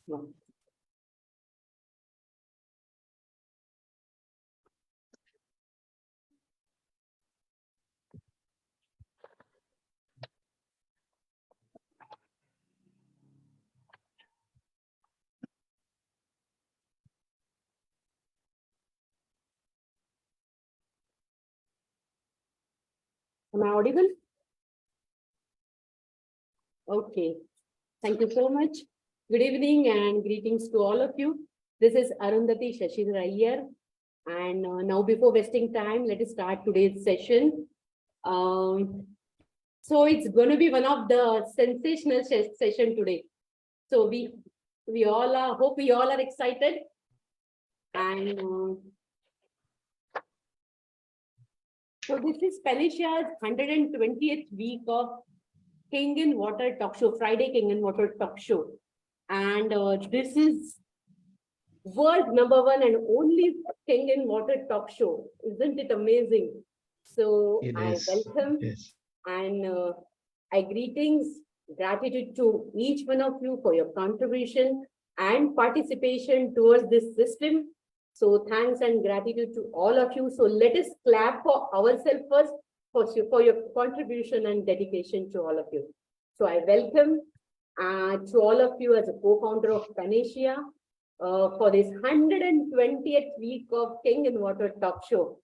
No. Am I audible? Okay. Thank you so much. Good evening and greetings to all of you. This is Arundhati Shashidhar Iyer. And now, before wasting time, let us start today's session. So it's going to be one of the sensational session today. So we all are, hope we all are excited. And so this is Panicia's 120th week of KANGEN Water Talk Show, Friday KANGEN Water Talk Show. And this is world #1 and only KANGEN Water Talk Show. Isn't it amazing? So I welcome and I greetings, gratitude to each one of you for your contribution and participation towards this system. So thanks and gratitude to all of you. So let us clap for ourselves first for your contribution and dedication to all of you. So I welcome to all of you as a co-founder of Panicia for this 120th week of KANGEN Water Talk Show.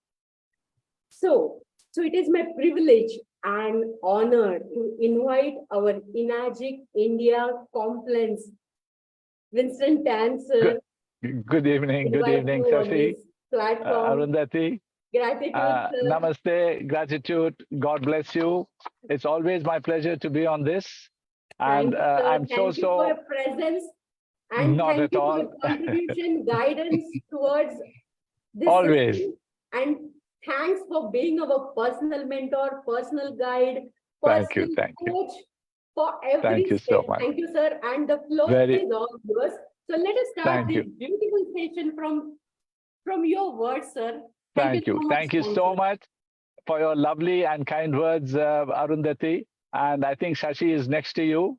So it is my privilege and honor to invite our Enagic India compliance, Winston Tan, sir. Good evening, Shashi, Arundhati. Gratitude, namaste, gratitude, God bless you. It's always my pleasure to be on this. And I'm thank you for your presence and not thank at you all. for your contribution, guidance towards this always. System. And thanks for being our personal mentor, personal guide, personal coach for every Thank you so much. Thank you, sir. And the floor is all yours. So let us start this beautiful session from your words, sir. Thank you. Thank you so much for your lovely and kind words, Arundhati. And I think Shashi is next to you.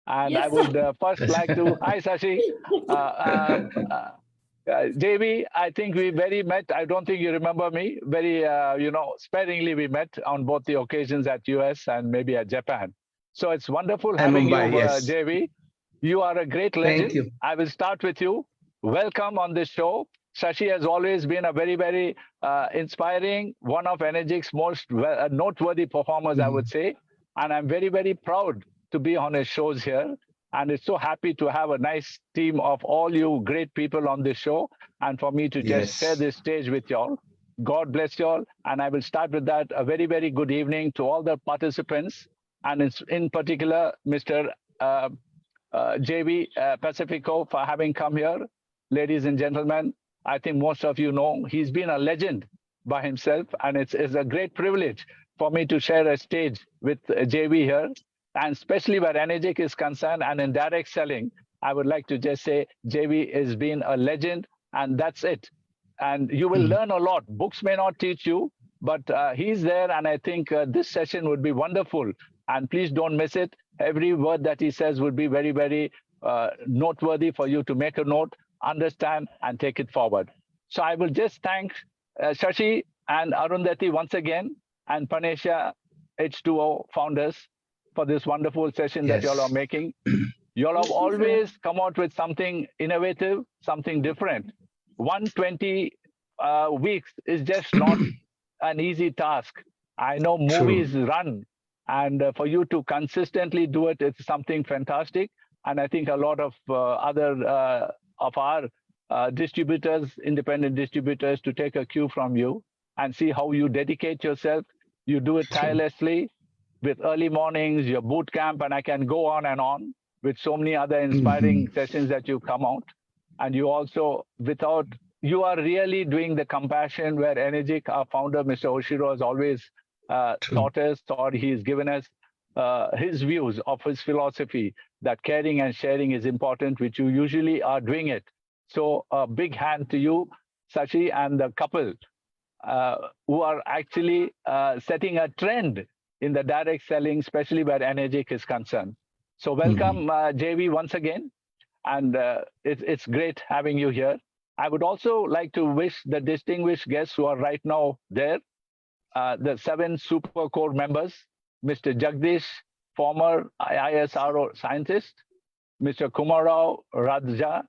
And yes, I would first like to, hi Shashi. JAYVEE, I think we met. I don't think you remember me. Very, sparingly we met on both the occasions at US and maybe at Japan. So it's wonderful having you, JAYVEE. You are a great legend. Thank you. I will start with you. Welcome on this show. Shashi has always been a very, very inspiring, one of Energic's most noteworthy performers, I would say. And I'm very, very proud to be on his shows here. And it's so happy to have a nice team of all you great people on this show. And for me to just share this stage with y'all. God bless y'all. And I will start with that. A very, very good evening to all the participants. And in particular, Mr. JAYVEE Pacifico for having come here. Ladies and gentlemen, I think most of you know he's been a legend by himself, and it's a great privilege for me to share a stage with JAYVEE here, and especially where Energic is concerned and in direct selling. I would like to just say JAYVEE has been a legend, and that's it. And you will learn a lot. Books may not teach you, but he's there, and I think this session would be wonderful. And please don't miss it. Every word that he says would be very, very noteworthy for you to make a note, understand, and take it forward. So I will just thank Shashi and Arundhati once again, and Panicia H2O founders for this wonderful session that y'all are making. Y'all have always come out with something innovative, something different. 120 weeks is just not an easy task. I know movies run, and for you to consistently do it, it's something fantastic. And I think a lot of other of our distributors, independent distributors, to take a cue from you and see how you dedicate yourself. You do it tirelessly with early mornings, your boot camp, and I can go on with so many other inspiring sessions that you come out. And you also, you are really doing the compassion where Energic, our founder, Mr. Oshiro, has always taught us, or he's given us his views of his philosophy that caring and sharing is important, which you usually are doing it. So a big hand to you, Shashi, and the couple who are actually setting a trend in the direct selling, especially where Energic is concerned. So welcome, JAYVEE, once again. and it's great having you here. I would also like to wish the distinguished guests who are right now there, the 7 super core members, Mr. Jagdish, former ISRO scientist, Mr. Kumarao Radja,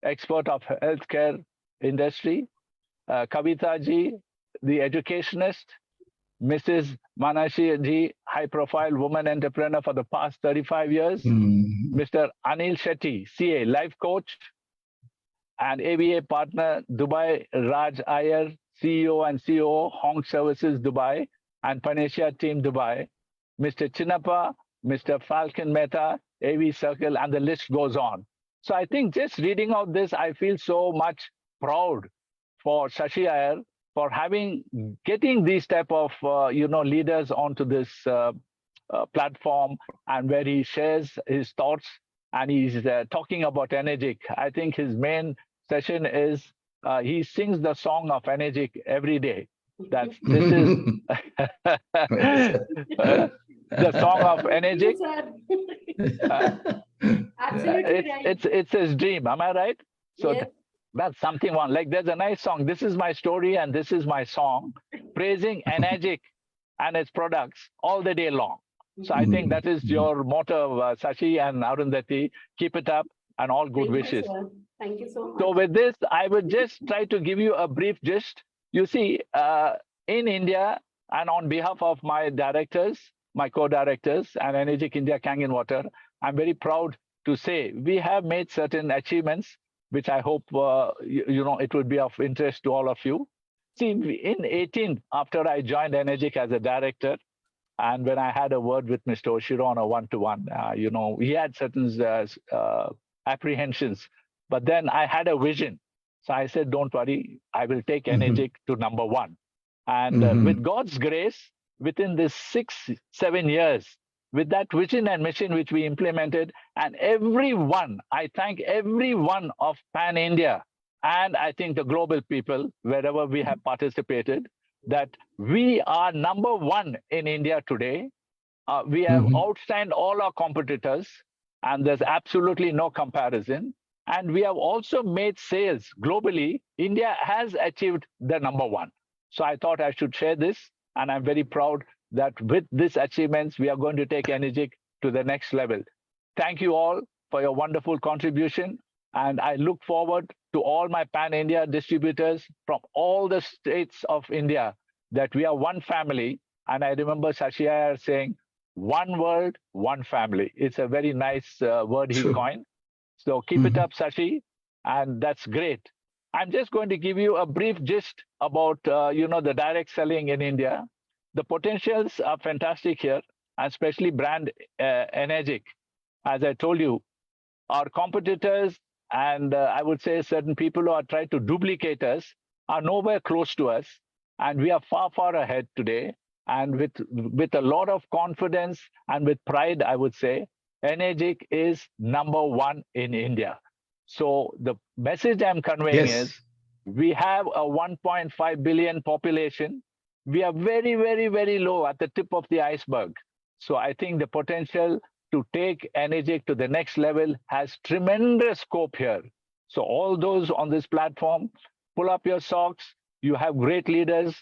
expert of healthcare industry, Kavita ji, the educationist, Mrs. Manashi ji, high-profile woman entrepreneur for the past 35 years, Mr. Anil Shetty, CA, life coach, and ABA partner, Dubai Raj Iyer, CEO and COO, Hong Services Dubai, and Panesia Team Dubai, Mr. Chinnappa, Mr. Falcon Mehta, AV Circle, and the list goes on. So I think just reading out this, I feel so much proud for Shashi Iyer for getting these type of leaders onto this platform, and where he shares his thoughts and he's talking about Energic. I think his main session is he sings the song of Energic every day. That this is the song of Energic. Absolutely right. It's his dream. Am I right? So Yes. that's something one. Like there's a nice song. This is my story and this is my song, praising Energic and its products all the day long. So I think that is your motto, Sashi and Arundhati. Keep it up and all good wishes. Sir. Thank you so much. So with this, I would just try to give you a brief gist. You see, in India, and on behalf of my directors, my co-directors, and Energic India Kangen Water, I'm very proud to say we have made certain achievements, which I hope it would be of interest to all of you. See, in 18, after I joined Energic as a director, and when I had a word with Mr. Oshiro on a one-to-one, he had certain apprehensions, but then I had a vision. So I said, don't worry, I will take Energic to number 1. And with God's grace, within this 6-7 years, with that vision and mission which we implemented, and everyone, I thank everyone of Pan India, and I think the global people, wherever we have participated, that we are number 1 in India today. We have outstand all our competitors, and there's absolutely no comparison. And we have also made sales globally. India has achieved the number 1. So I thought I should share this, and I'm very proud that with these achievements, we are going to take Energic to the next level. Thank you all for your wonderful contribution. And I look forward to all my Pan-India distributors from all the states of India, that we are one family. And I remember Shashi Iyer saying, one world, one family. It's a very nice word he coined. So keep it up, Shashi. And that's great. I'm just going to give you a brief gist about, the direct selling in India. The potentials are fantastic here, especially brand Energic. As I told you, our competitors and I would say certain people who are trying to duplicate us are nowhere close to us. And we are far, far ahead today. And with a lot of confidence and with pride, I would say, Energic is number 1 in India. So the message I'm conveying is, we have a 1.5 billion population. We are very, very, very low at the tip of the iceberg. So I think the potential to take Energic to the next level has tremendous scope here. So all those on this platform, pull up your socks. You have great leaders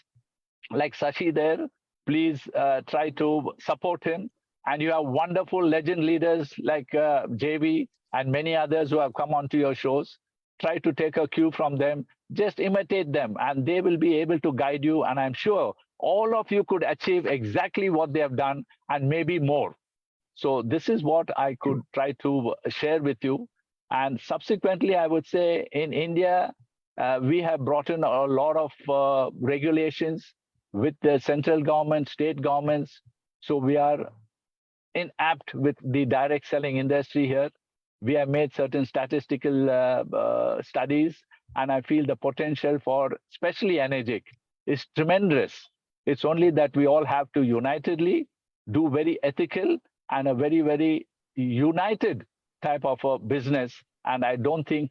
like Sashi there. Please try to support him. And you have wonderful legend leaders like JAYVEE and many others who have come onto your shows. Try to take a cue from them. Just imitate them, and they will be able to guide you. And I'm sure all of you could achieve exactly what they have done and maybe more. So this is what I could try to share with you. And subsequently, I would say in India, we have brought in a lot of regulations with the central government, state governments. So we are inapt with the direct selling industry here. We have made certain statistical studies, and I feel the potential for especially Energic is tremendous. It's only that we all have to unitedly do very ethical and a very, very united type of a business. And I don't think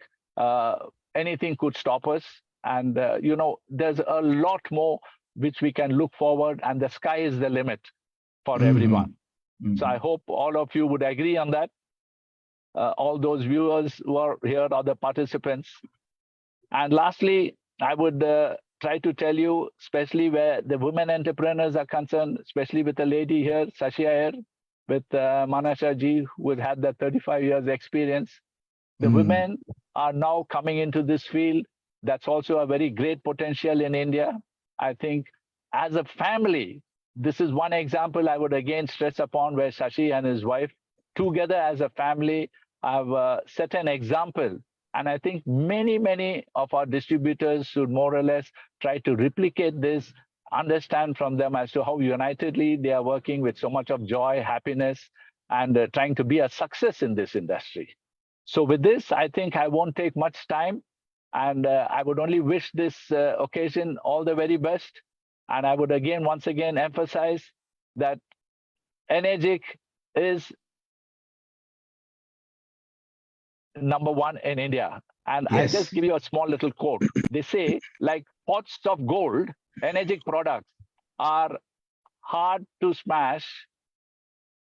anything could stop us. And, there's a lot more which we can look forward, and the sky is the limit for everyone. So I hope all of you would agree on that. all those viewers who are here, other participants. And lastly, I would try to tell you, especially where the women entrepreneurs are concerned, especially with the lady here, Sashi Iyer, with Manasha ji, who has had that 35 years experience. The women are now coming into this field. That's also a very great potential in India. I think as a family, this is one example I would again stress upon, where Sashi and his wife together as a family have set an example. And I think many of our distributors should more or less try to replicate this, understand from them as to how unitedly they are working with so much of joy, happiness, and trying to be a success in this industry. So with this, I think I won't take much time, and I would only wish this occasion all the very best. And I would once again emphasize that Energic is #1 in India. And I'll just give you a small little quote. They say, like pots of gold, Energic products are hard to smash,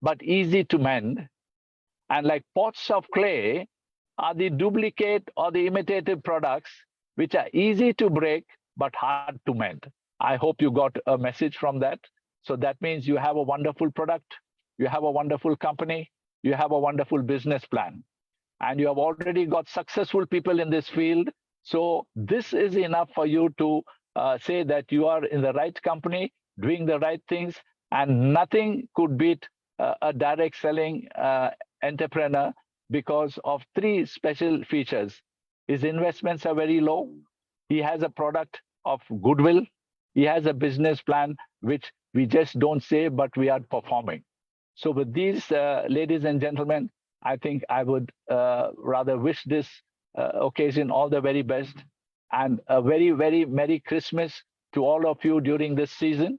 but easy to mend. And like pots of clay are the duplicate or the imitative products, which are easy to break, but hard to mend. I hope you got a message from that. So that means you have a wonderful product, you have a wonderful company, you have a wonderful business plan, and you have already got successful people in this field. So this is enough for you to say that you are in the right company, doing the right things, and nothing could beat a direct selling entrepreneur because of 3 special features. His investments are very low. He has a product of goodwill. He has a business plan, which we just don't say, but we are performing. So with these, ladies and gentlemen, I think I would rather wish this occasion all the very best, and a very Merry Christmas to all of you during this season.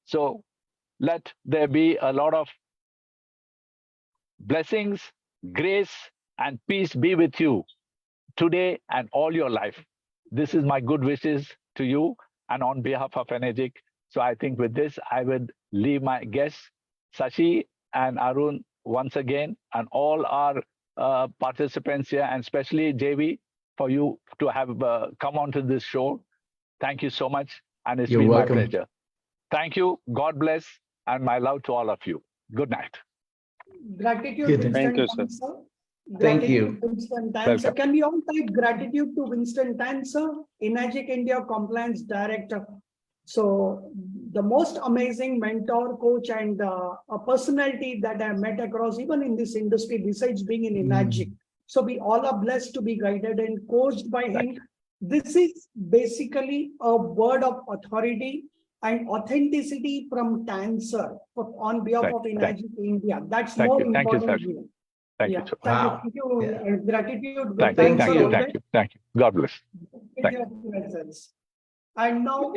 So let there be a lot of blessings, grace, and peace be with you today and all your life. This is my good wishes to you and on behalf of Energic. So I think with this, I would leave my guests, Sashi and Arun, once again, and all our participants here, and especially JAYVEE, for you to have come onto this show. Thank you so much, and it's been my pleasure. Thank you, God bless, and my love to all of you. Good night. Gratitude, Thank you, sir. Thank you. Winston Tancer. Can we all type gratitude to Winston Tancer, Energic India Compliance Director? So the most amazing mentor, coach, and a personality that I met across, even in this industry, besides being in Energic. So we all are blessed to be guided and coached by him. This is basically a word of authority and authenticity from Tancer on behalf of Energic India. That's more important. Thank you. Thank you. Gratitude. Thank you. God bless. Thank you. And now,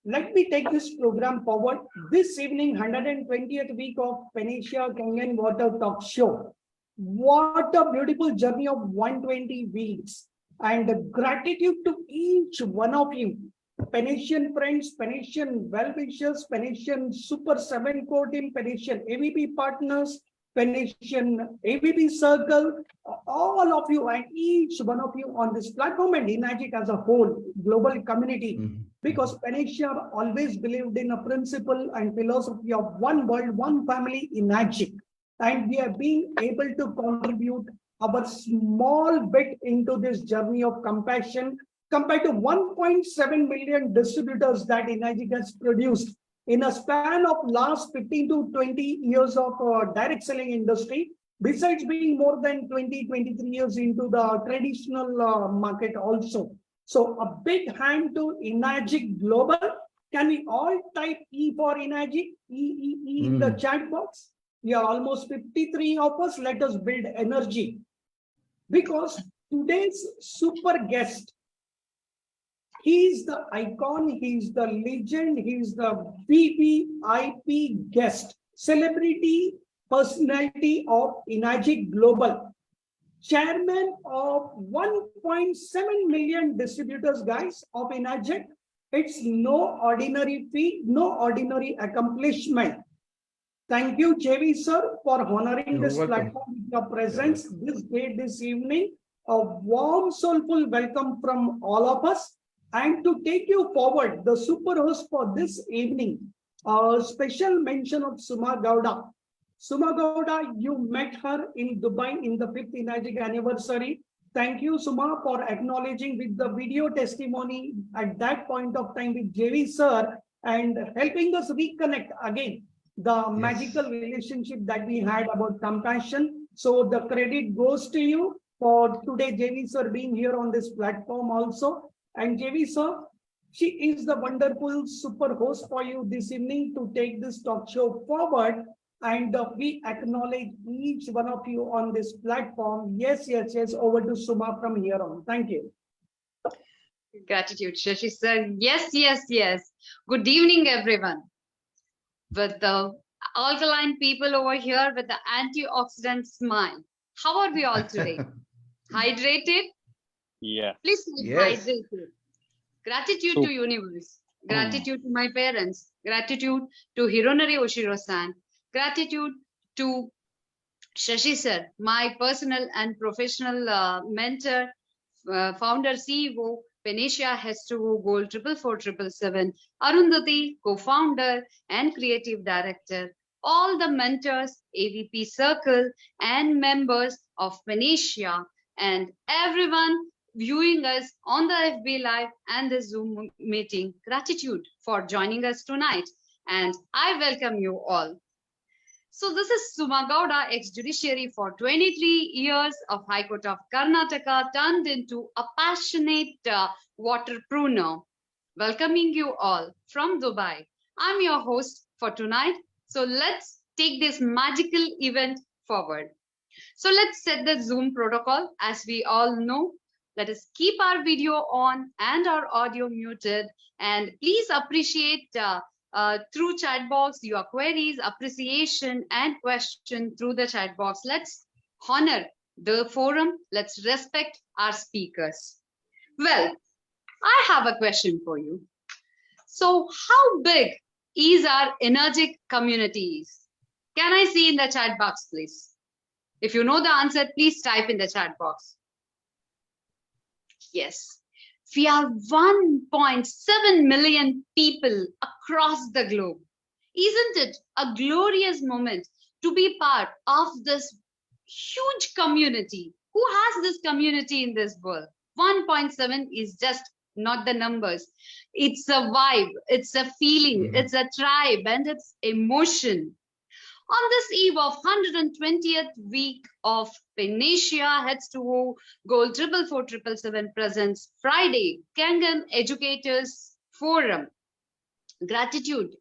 let me take this program forward. This evening, 120th week of Panacea KANGEN Water Talk Show. What a beautiful journey of 120 weeks. And gratitude to each one of you. Panasian friends, Panasian well-wishers, Panasian Super 7 Core Team, Panasian AVP partners, Panasian AVP Circle, all of you and each one of you on this platform, and Energic as a whole, global community, because Panacea always believed in a principle and philosophy of one world, one family, Energic. And we have been able to contribute our small bit into this journey of compassion compared to 1.7 million distributors that Energic has produced. In a span of last 15 to 20 years of direct selling industry, besides being more than 23 years into the traditional market also. So a big hand to Energic Global. Can we all type E for Energic? E in the chat box. We are almost 53 of us. Let us build energy. Because today's super guest, he's the icon, he's the legend, he's the VVIP guest, celebrity personality of Energic Global, chairman of 1.7 million distributors, guys, of Energic. It's no ordinary feat, no ordinary accomplishment. Thank you, JV sir, for honoring You're this welcome. platform with your presence this day, this evening. A warm, soulful welcome from all of us. And to take you forward, the super host for this evening, a special mention of Suma Gowda. Suma Gowda, you met her in Dubai in the 5th Enagic anniversary. Thank you, Suma, for acknowledging with the video testimony at that point of time with JV sir and helping us reconnect again the magical relationship that we had about compassion. So the credit goes to you for today, JV sir being here on this platform also. And JV sir, she is the wonderful super host for you this evening to take this talk show forward. And we acknowledge each one of you on this platform. Yes, yes, yes. Over to Suma from here on. Thank you. Gratitude, Shashi sir. Yes, yes, yes. Good evening, everyone. With the alkaline people over here with the antioxidant smile. How are we all today? Hydrated? Yeah. Please stay Yes. hydrated. Gratitude So- to universe. Gratitude to my parents. Gratitude to Hironori Oshiro-san. Gratitude to Shashi sir, my personal and professional mentor, founder, CEO, Penicia H2O Gold 44477, Arundhati, co-founder and creative director, all the mentors, AVP Circle, and members of Penicia, and everyone viewing us on the FB Live and the Zoom meeting. Gratitude for joining us tonight, and I welcome you all. So this is Suma Gowda, ex-judiciary for 23 years of High Court of Karnataka, turned into a passionate water pruner. Welcoming you all from Dubai. I'm your host for tonight. So let's take this magical event forward. So let's set the Zoom protocol. As we all know, let us keep our video on and our audio muted. And please appreciate through chat box your queries, appreciation, and question through the chat box. Let's honor the forum. Let's respect our speakers. Well, I have a question for you. So how big is our energetic communities? Can I see in the chat box, please? If you know the answer, please type in the chat box. Yes. We are 1.7 million people across the globe. Isn't it a glorious moment to be part of this huge community? Who has this community in this world? 1.7 is just not the numbers. It's a vibe, it's a feeling, it's a tribe, and it's emotion. On this eve of 120th week of Penicia H2O Gold 44477 presents Friday KANGEN Educators Forum. Gratitude,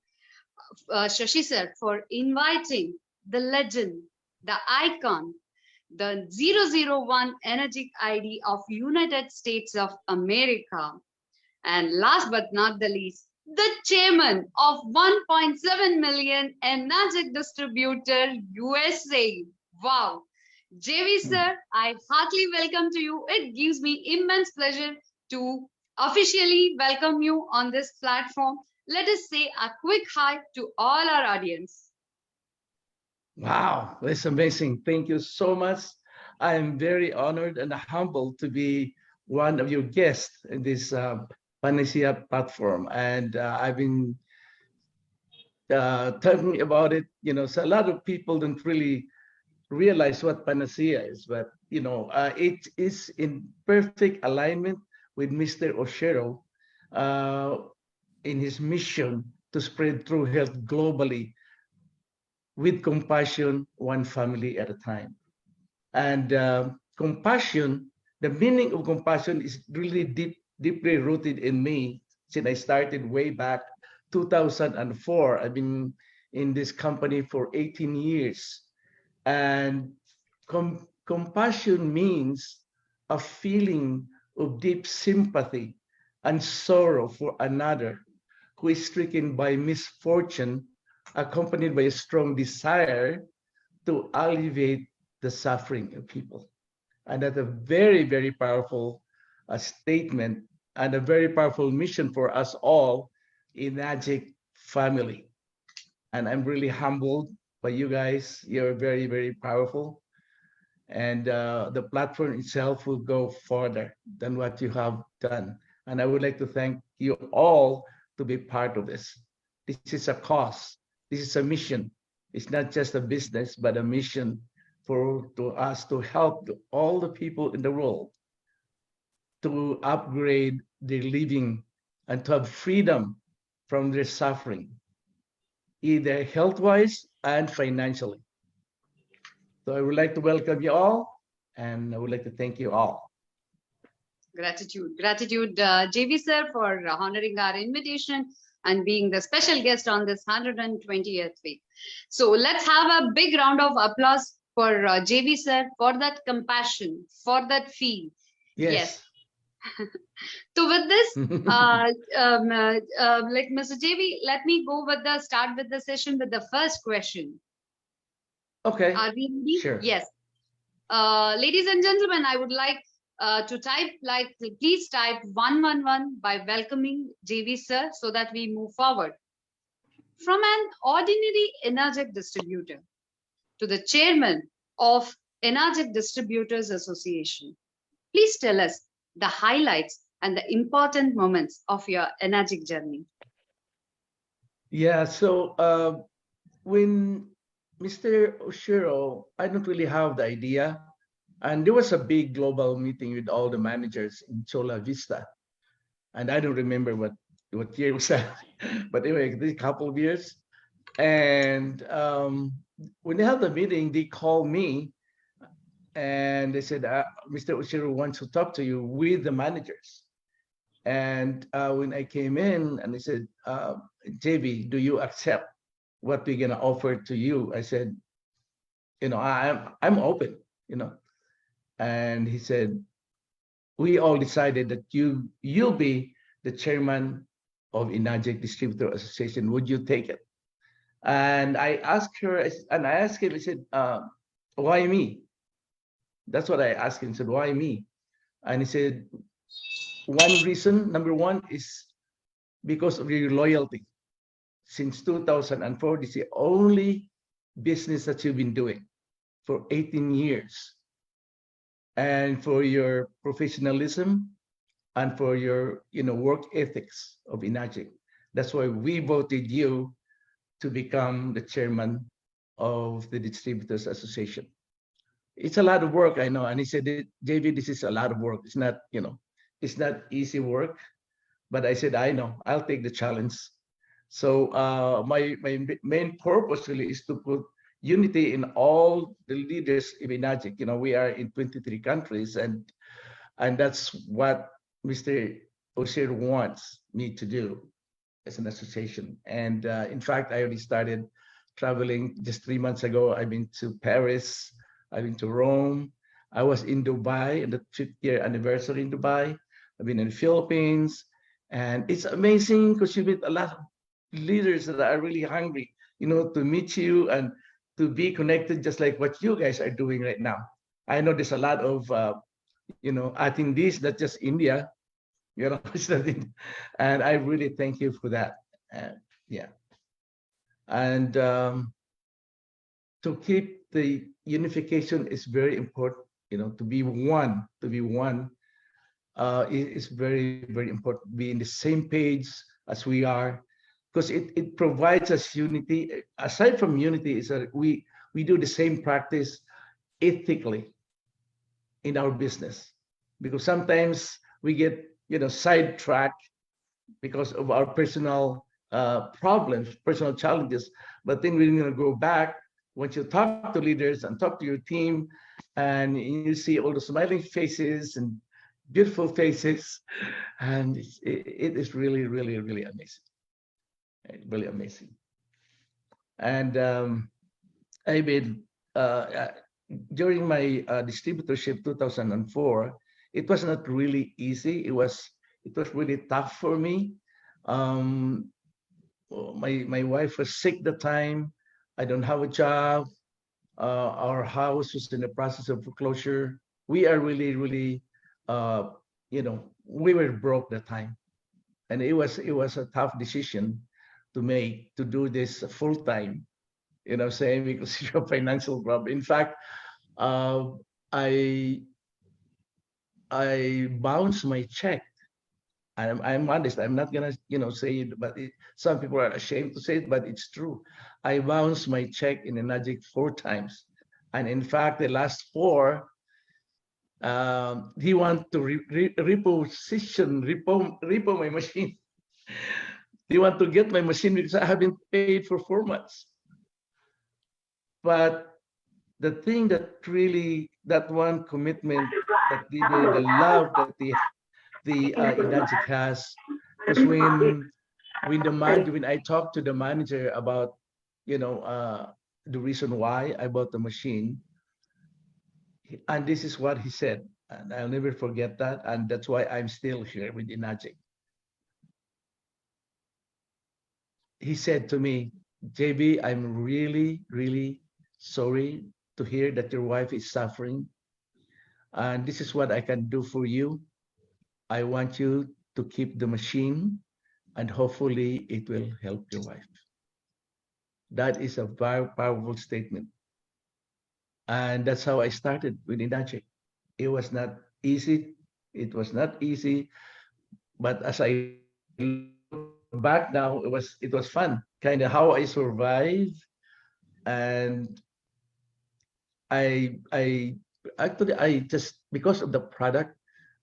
Shashi sir, for inviting the legend, the icon, the 001 energetic ID of United States of America. And last but not the least, the chairman of 1.7 million energetic distributor USA. Wow. JV sir, I heartily welcome to you. It gives me immense pleasure to officially welcome you on this platform. Let us say a quick hi to all our audience. Wow, that's amazing. Thank you so much. I am very honored and humbled to be one of your guests in this Panacea platform. And I've been talking about it, so a lot of people don't really realize what Panacea is, but, it is in perfect alignment with Mr. Oshiro in his mission to spread true health globally with compassion, one family at a time. And compassion, the meaning of compassion is really deeply rooted in me since I started way back 2004. I've been in this company for 18 years. And compassion means a feeling of deep sympathy and sorrow for another who is stricken by misfortune, accompanied by a strong desire to alleviate the suffering of people. And that's a very, very powerful statement and a very powerful mission for us all in Magic family. And I'm really humbled by you guys. You're very, very powerful. And the platform itself will go further than what you have done. And I would like to thank you all to be part of this. This is a cause. This is a mission. It's not just a business, but a mission to us to help all the people in the world to upgrade their living and to have freedom from their suffering, either health-wise and financially. So I would like to welcome you all, and I would like to thank you all. Gratitude. Gratitude, JV sir, for honoring our invitation and being the special guest on this 120th week. So let's have a big round of applause for JV sir, for that compassion, for that feel. Yes. So with this, like Mr. JV, let me go with the start with the session with the first question. Okay. Are we ready? Sure. Yes. Ladies and gentlemen, I would like to type, please type 111 by welcoming JV sir so that we move forward. From an ordinary energetic distributor to the chairman of Energetic Distributors Association, please tell us the highlights and the important moments of your energetic journey. Yeah, so when Mr. Oshiro, I don't really have the idea. And there was a big global meeting with all the managers in Chola Vista. And I don't remember what year was that, but anyway, a couple of years. And when they had the meeting, they called me and they said, Mr. Oshiro wants to talk to you with the managers. And when I came in and they said, JB, do you accept what we're gonna offer to you? I said, I'm open, And he said, we all decided that you'll be the chairman of Energetic Distributor Association. Would you take it? And I asked her, and I asked him, I said, why me? That's what I asked him. I said, why me? And he said, one reason, number one, is because of your loyalty. Since 2004, this is the only business that you've been doing for 18 years. And for your professionalism and for your work ethics of Energetic. That's why we voted you to become the chairman of the Distributors Association. It's a lot of work, I know. And he said, JV, this is a lot of work. It's not, it's not easy work. But I said, I know, I'll take the challenge. So my main purpose really is to put unity in all the leaders of Energetic. We are in 23 countries, and that's what Mr. Oshiro wants me to do as an association. And in fact, I already started traveling just 3 months ago. I've been to Paris, I've been to Rome. I was in Dubai, in the 5th year anniversary in Dubai. I've been in the Philippines, and it's amazing because you meet a lot of leaders that are really hungry, to meet you and to be connected, just like what you guys are doing right now. I know there's a lot of, attendees, not just India, and I really thank you for that. Yeah. And to keep the unification is very important, to be one, is very, very important. Be in the same page as we are, because it provides us unity. Aside from unity, is that we do the same practice ethically in our business, because sometimes we get sidetracked because of our personal problems, personal challenges. But then we're going to go back once you talk to leaders and talk to your team, and you see all the smiling faces and beautiful faces, and it is really, really, really amazing. Really amazing. And I've been during my distributorship 2004, it was not really easy. It was really tough for me. My wife was sick at the time. I don't have a job. Our house was in the process of foreclosure. We are really, really, we were broke that time, and it was a tough decision to make, to do this full time. You know, saying because you're a financial problem. In fact, uh, I bounced my check. I'm honest. I'm not gonna, say it, but some people are ashamed to say it, but it's true. I bounced my check in Enagic 4 times, and in fact, the last four, he want to repo my machine. He want to get my machine because I haven't paid for 4 months. But the thing that really, that one commitment, that the love that the Enagic has, was when I talked to the manager about, the reason why I bought the machine, and this is what he said, and I'll never forget that, and that's why I'm still here with Enagic. He said to me, JB, I'm really, really sorry to hear that your wife is suffering, and this is what I can do for you. I want you to keep the machine, and hopefully it will help your wife. That is a very powerful statement. And that's how I started with Enagic. It was not easy. It was not easy. But as I look back now, it was fun. Kind of how I survived. And I actually, I just, because of the product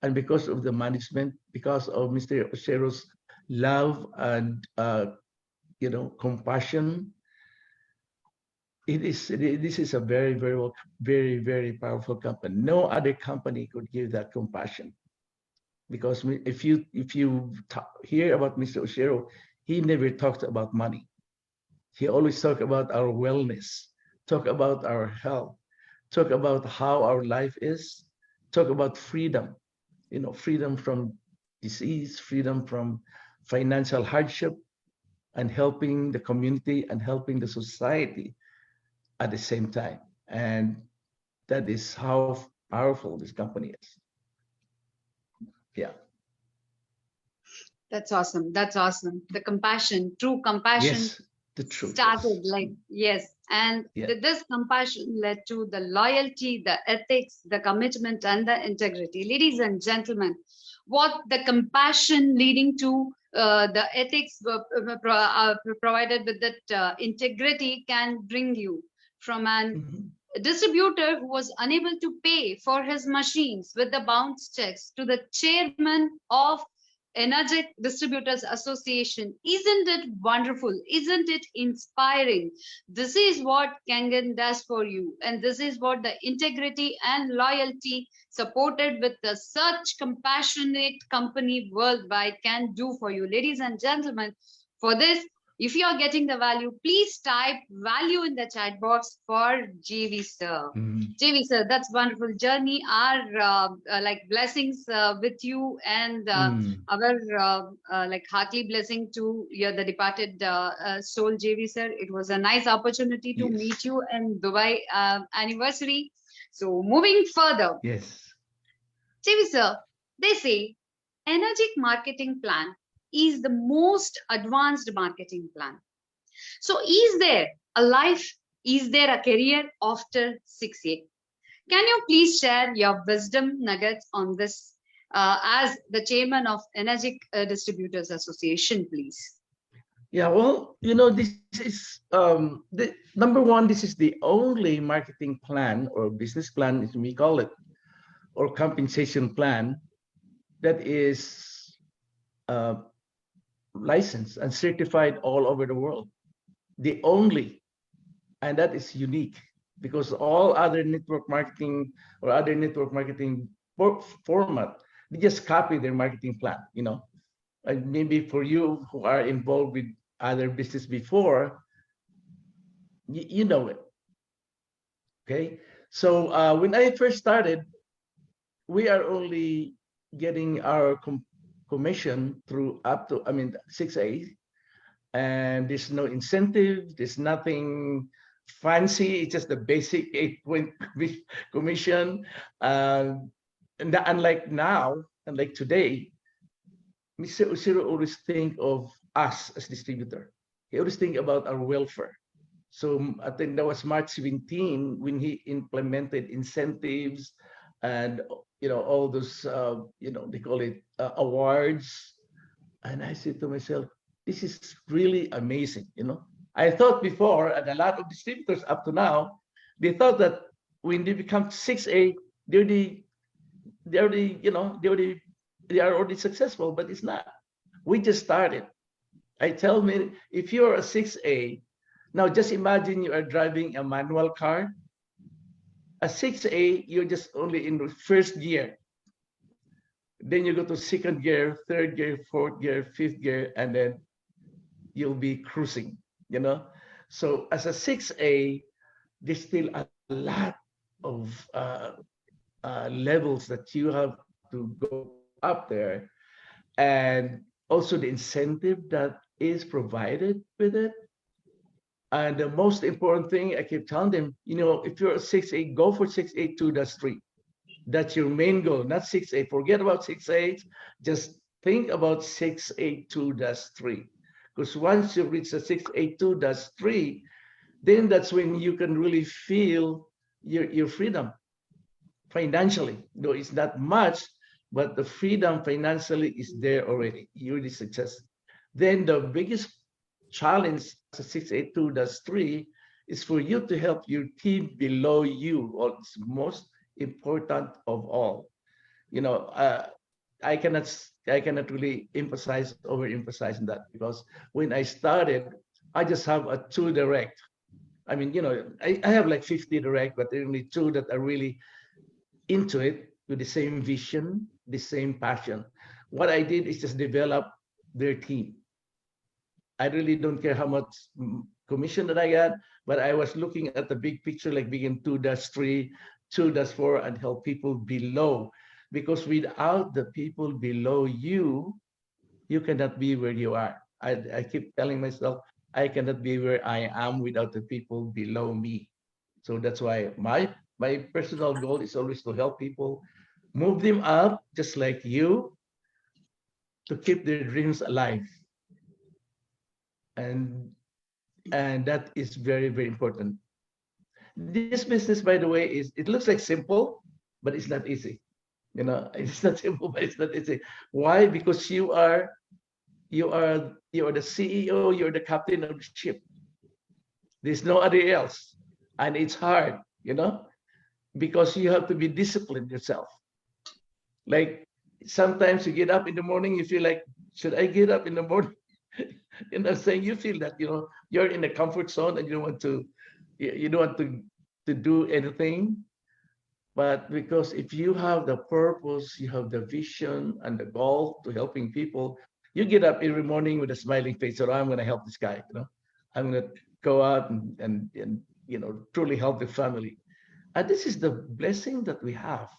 and because of the management, because of Mr. Osero's love and compassion, this is a very, very, very, very powerful company. No other company could give that compassion, because if you hear about Mr. Osero, he never talked about money. He always talked about our wellness, talk about our health, talk about how our life is, talk about freedom, freedom from disease, freedom from financial hardship, and helping the community and helping the society at the same time. And that is how powerful this company is. Yeah. That's awesome. That's awesome. The compassion, true compassion. Yes, the truth. Started like, yes. And Yeah. this compassion led to the loyalty, the ethics, the commitment, and the integrity. Ladies and gentlemen, what the compassion leading to the ethics provided with that integrity can bring you from an distributor who was unable to pay for his machines with the bounce checks to the chairman of Energetic Distributors Association. Isn't it wonderful? Isn't it inspiring? This is what Kangen does for you. And this is what the integrity and loyalty supported with the such compassionate company worldwide can do for you. Ladies and gentlemen, for this, if you are getting the value, please type value in the chat box for JV sir. JV sir, that's wonderful journey. Our like blessings with you, and our like heartily blessing to the departed soul, JV sir. It was a nice opportunity to meet you in Dubai anniversary. So moving further, JV sir, they say Energetic marketing plan is the most advanced marketing plan. So is there a life, is there a career after 6 years? Can you please share your wisdom nuggets on this as the chairman of Energetic Distributors Association, please? Yeah, well, this is the number one. This is the only marketing plan or business plan, as we call it, or compensation plan that is licensed and certified all over the world. The only, and that is unique, because all other network marketing or other network marketing format, they just copy their marketing plan. And maybe for you who are involved with other business before, you know it. Okay, so when I first started, we are only getting our commission through up to 6A, and there's no incentive, there's nothing fancy, it's just the basic 8-point commission. And unlike now, unlike today, Mr. Osiro always think of us as distributor. He always think about our welfare. So I think that was March 17 when he implemented incentives and all those they call it awards. And I said to myself, this is really amazing. I thought before, and a lot of distributors up to now, they thought that when they become 6A, they're the they already, they are already successful, but it's not. We just started. I tell me, if you're a 6A, now just imagine you are driving a manual car. A 6A, you're just only in the first gear. Then you go to second gear, third gear, fourth gear, fifth gear, and then you'll be cruising. So as a 6A, there's still a lot of levels that you have to go up there, and also the incentive that is provided with it. And the most important thing, I keep telling them, if you're a 6A, go for 6A2-3. That's your main goal, not 6A. Forget about 6A. Just think about 6A2-3. Because once you reach the 6A2-3, then that's when you can really feel your freedom financially. Though it's not much, but the freedom financially is there already. You're the success. Then the biggest challenge as a 6A2-3 is for you to help your team below you. What's most important of all. I cannot really overemphasize that, because when I started, I just have a 2 direct. I mean, I have like 50 direct, but there are only 2 that are really into it with the same vision, the same passion. What I did is just develop their team. I really don't care how much commission that I got, but I was looking at the big picture, like begin 2-3, 2-4, and help people below. Because without the people below you, you cannot be where you are. I keep telling myself, I cannot be where I am without the people below me. So that's why my personal goal is always to help people, move them up, just like you, to keep their dreams alive. And that is very, very important. This business, by the way, it looks like simple, but it's not easy. It's not simple, but it's not easy. Why? Because you are the CEO, you're the captain of the ship. There's no other else. And it's hard, because you have to be disciplined yourself. Like sometimes you get up in the morning, you feel like, should I get up in the morning? Saying you feel that, you're in a comfort zone and you don't want to do anything. But because if you have the purpose, you have the vision and the goal to helping people, you get up every morning with a smiling face. So I'm going to help this guy. I'm going to go out and truly help the family. And this is the blessing that we have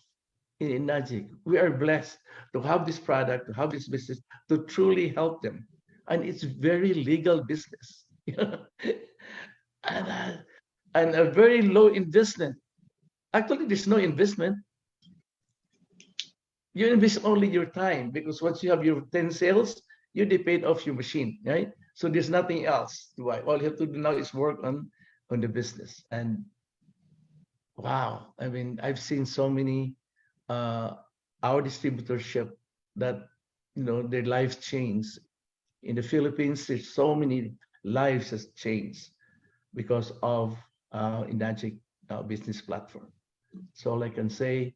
in Najik. We are blessed to have this product, to have this business, to truly help them. And it's very legal business. and a very low investment. Actually, there's no investment. You invest only your time, because once you have your 10 sales, you paid off your machine, right? So there's nothing else to buy. All you have to do now is work on the business. And wow, I mean, I've seen so many our distributorship that their lives changed. In the Philippines, there's so many lives has changed because of Inagic business platform. So all I can say,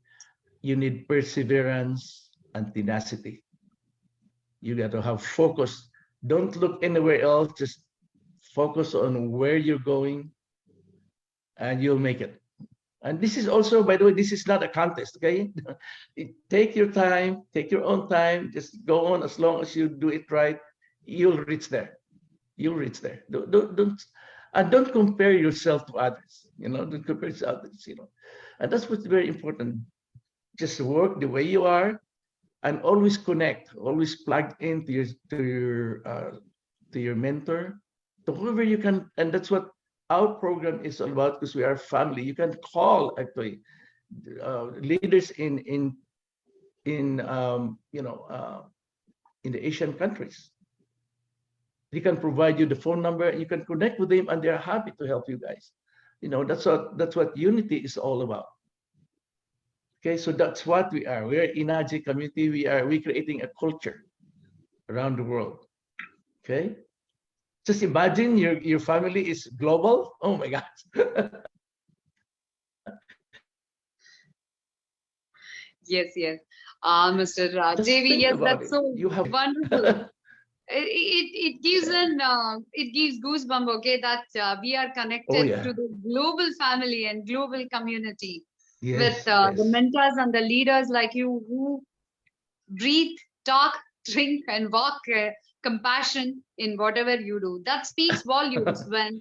you need perseverance and tenacity. You got to have focus. Don't look anywhere else. Just focus on where you're going, and you'll make it. And this is also, by the way, this is not a contest, okay? Take your time, take your own time. Just go on. As long as you do it right, you'll reach there. You'll reach there. Don't compare yourself to others. Don't compare to others. And that's what's very important. Just work the way you are, and always connect. Always plug into your mentor, to whoever you can. And that's what our program is all about, because we are family. You can call actually leaders in the Asian countries. They can provide you the phone number. You can connect with them, and they're happy to help you guys. You know, that's what unity is all about. Okay, so that's what we are. We're in Energy community. We're creating a culture around the world. Okay, just imagine your family is global. Oh my God. Yes, yes. Mr. Just JV, think yes, about that's it. so You have wonderful. It gives it gives goosebump, okay, that we are oh connected yeah, to the global family and global community with yes, the yes. mentors and the leaders like you who breathe, talk, drink, and walk compassion in whatever you do. That speaks volumes when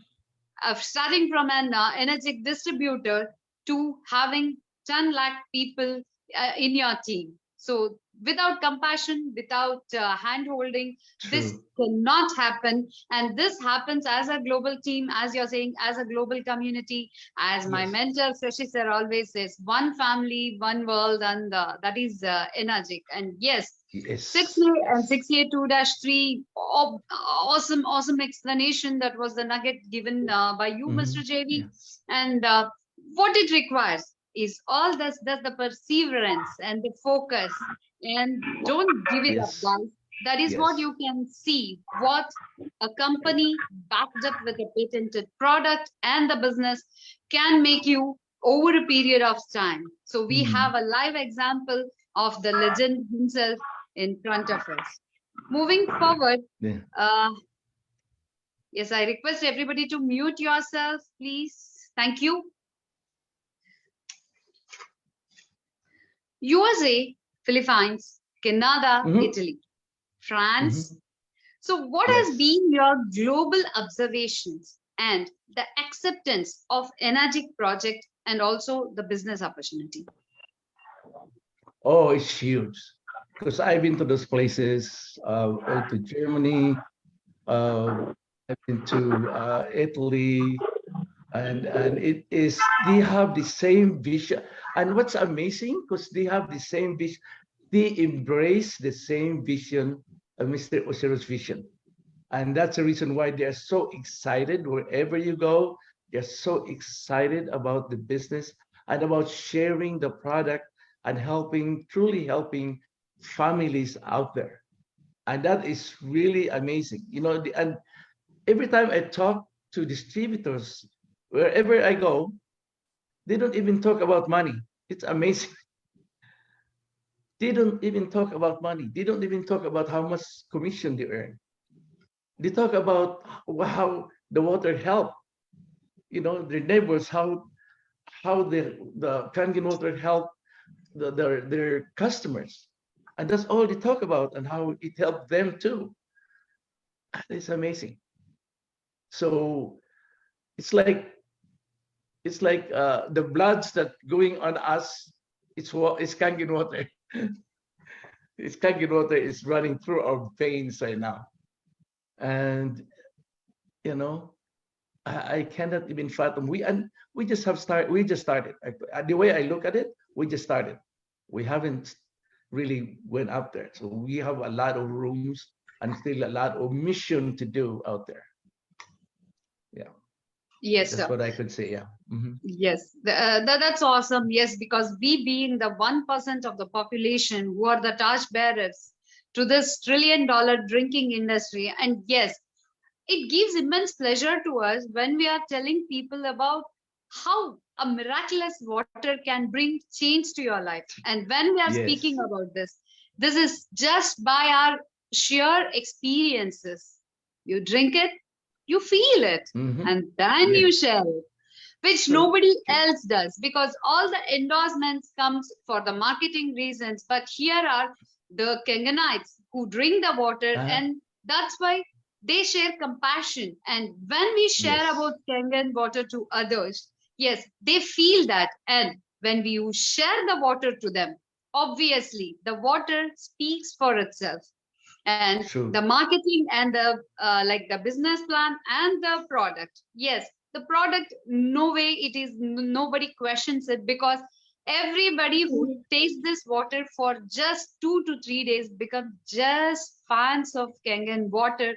starting from an energetic distributor to having 10 lakh people in your team. So without compassion, without hand holding, this True. cannot happen. And this happens as a global team, as you're saying, as a global community, as my Yes, mentor, Shashi sir, always says, one family, one world, and that is energetic. And yes, yes, 6A and yes. 6A2-3, awesome explanation. That was the nugget given by you, Mr. Yeah. JV. And what it requires is all this, that's the perseverance and the focus. And don't give it up, Yes, guys. That is what yes. you can see, what a company backed up with a patented product and the business can make you over a period of time. So we have a live example of the legend himself in front of us. Moving forward, Yeah. yes, I request everybody to mute yourself, please. Thank you. USA, Philippines, Canada, Mhm, Italy, France. mhm. So what has Yes. been your global observations and the acceptance of Energic project and also the business opportunity? Oh, it's huge. Because I've been to those places, to Germany, I've been to Italy, and it is they have the same vision. And what's amazing, because they have the same vision, they embrace the same vision of Mr. Osero's vision. And that's the reason why they're so excited wherever you go. They're so excited about the business and about sharing the product and helping, truly helping families out there. And that is really amazing. You know, and every time I talk to distributors, wherever I go, they don't even talk about money. It's amazing. They don't even talk about money. They don't even talk about how much commission they earn. They talk about how the water help, you know, their neighbors, how the Kangen water help their customers. And that's all they talk about and how it helped them too. It's amazing. So it's like the bloods that going on us, it's Kangen water. It's Kangen water is running through our veins right now. And you know, I cannot even fathom. We just have started. We just started. The way I look at it, we just started. We haven't really went out there. So we have a lot of rooms and still a lot of mission to do out there. Yeah, Yes, that's sir. what I could say. Yeah. Yes, that's awesome. Yes, because we being the 1% of the population who are the torch bearers to this trillion-dollar drinking industry. And yes, it gives immense pleasure to us when we are telling people about how a miraculous water can bring change to your life. And when we are speaking Yes. about this is just by our sheer experiences. You drink it, you feel it, and then you Yes. share it, which True. nobody True. else does, because all the endorsements comes for the marketing reasons. But here are the Kangenites who drink the water, and that's why they share compassion. And when we share Yes. about Kangen water to others, yes, they feel that. And when you share the water to them, obviously the water speaks for itself. And True. the marketing and the like the business plan and the product, yes, the product, no way it is, nobody questions it, because everybody who tastes this water for just 2 to 3 days become just fans of Kangen water,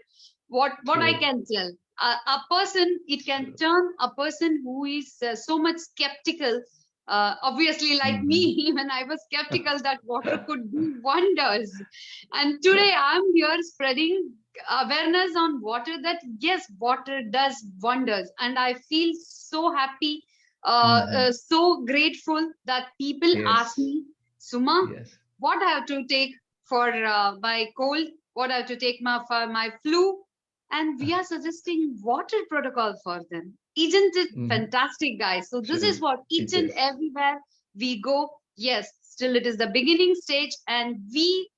what I True. can tell. A person, it can turn a person who is so much skeptical. Obviously, like me, when I was skeptical that water could do wonders. And today I'm here spreading awareness on water, that yes, water does wonders. And I feel so happy, so grateful that people ask Yes. me, Suma, Yes. what I have to take for my cold, what I have to take for my flu, and we are suggesting water protocol for them. Isn't it fantastic, guys? So this is True. what each It and is. everywhere we go. Yes, still it is the beginning stage, and we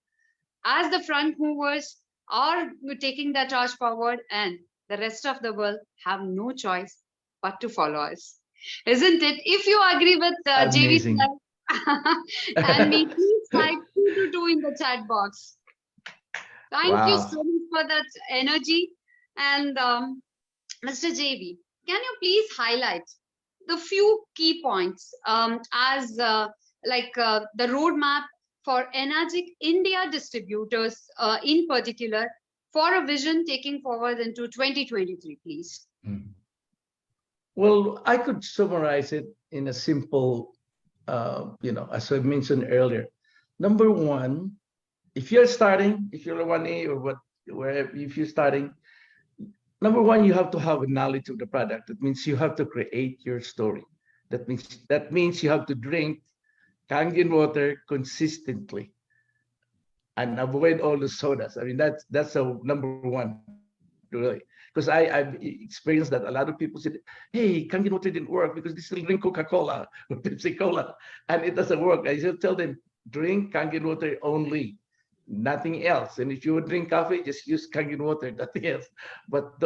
as the front movers are taking the torch forward, and the rest of the world have no choice but to follow us. Isn't it? If you agree with JV Amazing. and me, please type 222 in the chat box. Thank you so Wow. much for that energy. And Mr. JV, can you please highlight the few key points as the roadmap for Energic India distributors in particular for a vision taking forward into 2023, please? Well, I could summarize it in a simple, as I mentioned earlier. Number one, if you're starting, if you're a 1A or wherever, if you're starting, number one, you have to have a knowledge of the product. That means you have to create your story. That means you have to drink Kangen water consistently and avoid all the sodas. I mean, that's a number one, really. Because I've experienced that a lot of people said, hey, Kangen water didn't work because they still drink Coca-Cola or Pepsi-Cola, and it doesn't work. I just tell them, drink Kangen water only, nothing else. And if you would drink coffee, just use Kangen water, nothing else. But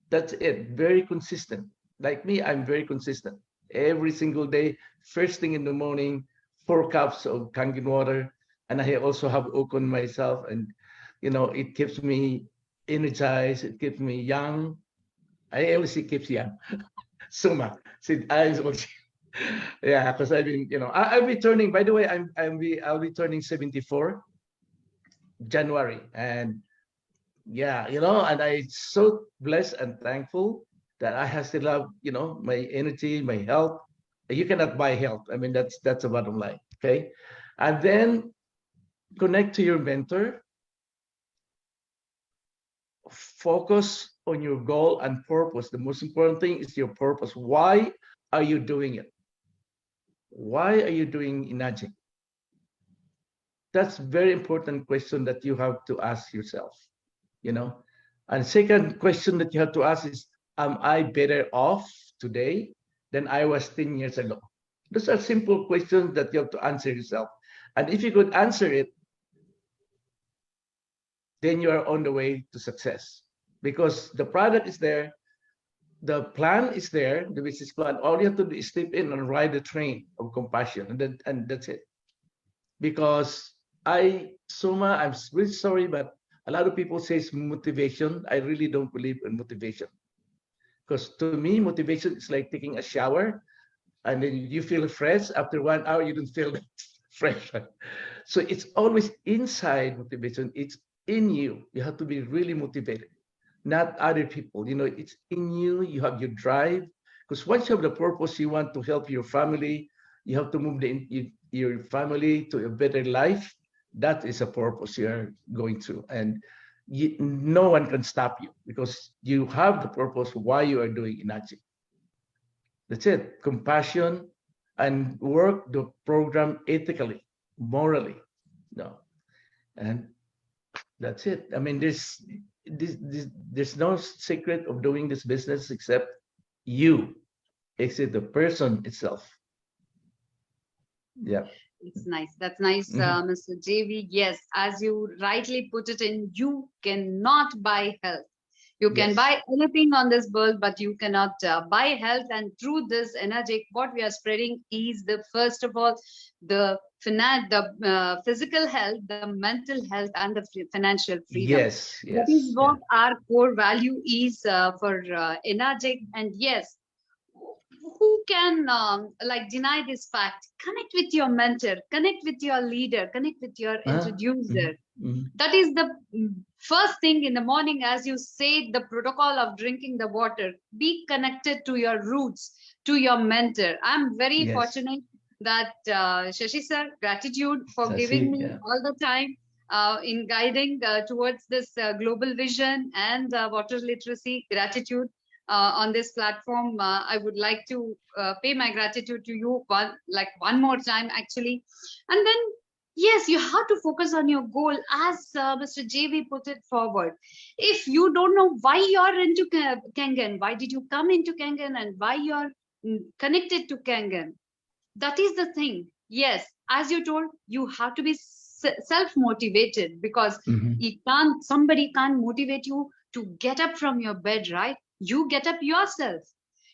that's it, very consistent. Like me, I'm very consistent. Every single day, first thing in the morning, 4 cups of Kangen water. And I also have Okon myself, and it keeps me energized, it keeps me young. I always say keeps young. Suma. Yeah, because I've been, I'll be turning, by the way, I'll be turning 74 January. And yeah, and I'm so blessed and thankful that I have still have, my energy, my health. You cannot buy health. I mean, that's the bottom line. Okay. And then connect to your mentor, focus on your goal and purpose. The most important thing is your purpose. Why are you doing it? Why are you doing Energic? That's very important question that you have to ask yourself, And second question that you have to ask is, am I better off today than I was 10 years ago? Those are simple questions that you have to answer yourself. And if you could answer it, then you are on the way to success, because the product is there, the plan is there, the business plan. All you have to do is step in and ride the train of compassion, and that's it. Because Suma, I'm really sorry, but a lot of people say motivation. I really don't believe in motivation, because to me, motivation is like taking a shower, and then you feel fresh. After 1 hour, you don't feel fresh. So it's always inside motivation. It's in you. You have to be really motivated, not other people. It's in you. You have your drive. Because once you have the purpose, you want to help your family. You have to move your family to a better life. That is a purpose you're going through. And no one can stop you, because you have the purpose why you are doing Inachi. That's it. Compassion, and work the program ethically, morally. No. And that's it. I mean, there's no secret of doing this business except you, except the person itself. Yeah. It's nice. That's nice, Mr. JV. Yes, as you rightly put it in, you cannot buy health. You can buy anything on this world, but you cannot buy health. And through this Energic, what we are spreading is first of all, the physical health, the mental health, and the financial freedom. Yes. That is what our core value is for Energic. And yes, who can like deny this fact, connect with your mentor, connect with your leader, connect with your introducer. That is the first thing in the morning, as you say, the protocol of drinking the water. Be connected to your roots, to your mentor. I'm very fortunate that Shashi sir, gratitude for giving me all the time in guiding towards this global vision and water literacy. Gratitude on this platform. I would like to pay my gratitude to you one more time, actually. And then, yes, you have to focus on your goal, as Mr. JV put it forward. If you don't know why you're into Kangen, why did you come into Kangen, and why you're connected to Kangen, that is the thing. Yes, as you told, you have to be self-motivated, because somebody can't motivate you to get up from your bed, right? You get up yourself.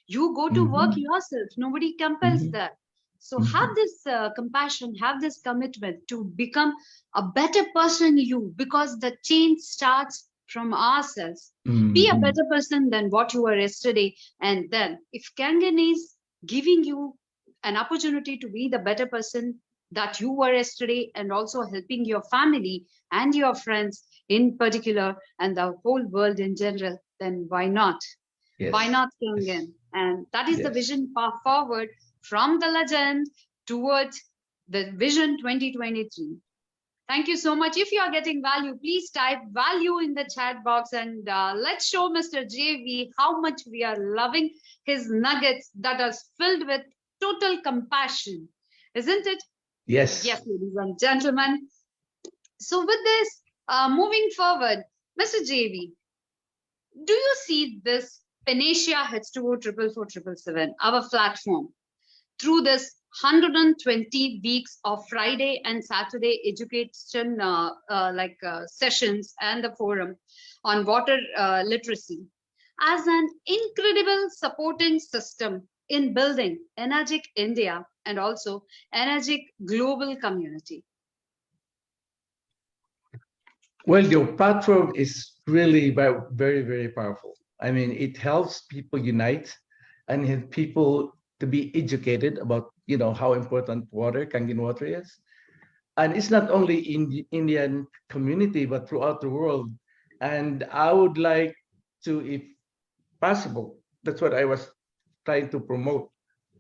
You go to work yourself. Nobody compels that. So have this compassion, have this commitment to become a better person you, because the change starts from ourselves. Be a better person than what you were yesterday. And then if Kangen is giving you an opportunity to be the better person that you were yesterday, and also helping your family and your friends in particular, and the whole world in general, then why not? Why not Kangen? And that is the vision path forward from the legend towards the vision 2023. Thank you so much. If you are getting value, please type value in the chat box, and let's show Mr. JV how much we are loving his nuggets that are filled with total compassion. Isn't it? Yes. Yes, ladies and gentlemen. So with this, moving forward, Mr. JV, do you see this Panacea H2O 44477, our platform, through this 120 weeks of Friday and Saturday education sessions and the forum on water literacy, as an incredible supporting system in building energetic India and also energetic global community? Well, your platform is really very, very powerful. I mean, it helps people unite and help people to be educated about, how important Kangen water is. And it's not only in the Indian community, but throughout the world. And I would like to, if possible, that's what I was trying to promote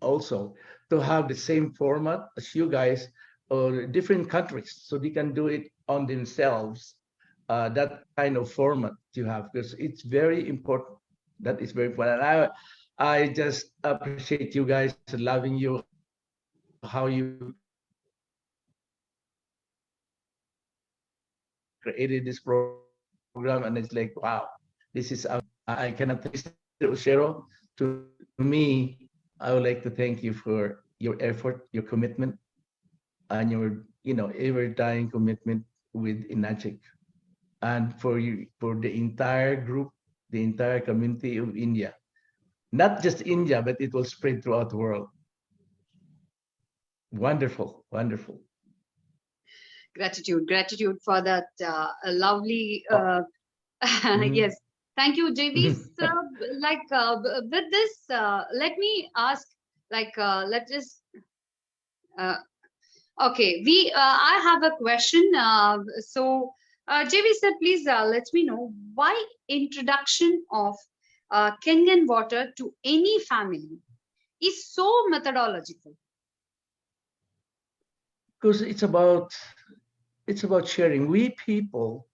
also, to have the same format as you guys, or different countries, so they can do it on themselves. That kind of format you have, because it's very important. That is very important. I just appreciate you guys, loving you, how you created this program, and it's like, wow, this is, I cannot thank Mr. Oshiro. To me, I would like to thank you for your effort, your commitment, and your, ever dying commitment with Inagic, and for you, for the entire group, the entire community of India. Not just India, but it will spread throughout the world. Wonderful, wonderful. Gratitude for that lovely. Yes, thank you, JV. So, with this, let me ask. Let's just. Okay, I have a question. JV sir, please let me know why introduction of Kangen water to any family is so methodological. Because it's about sharing. We people,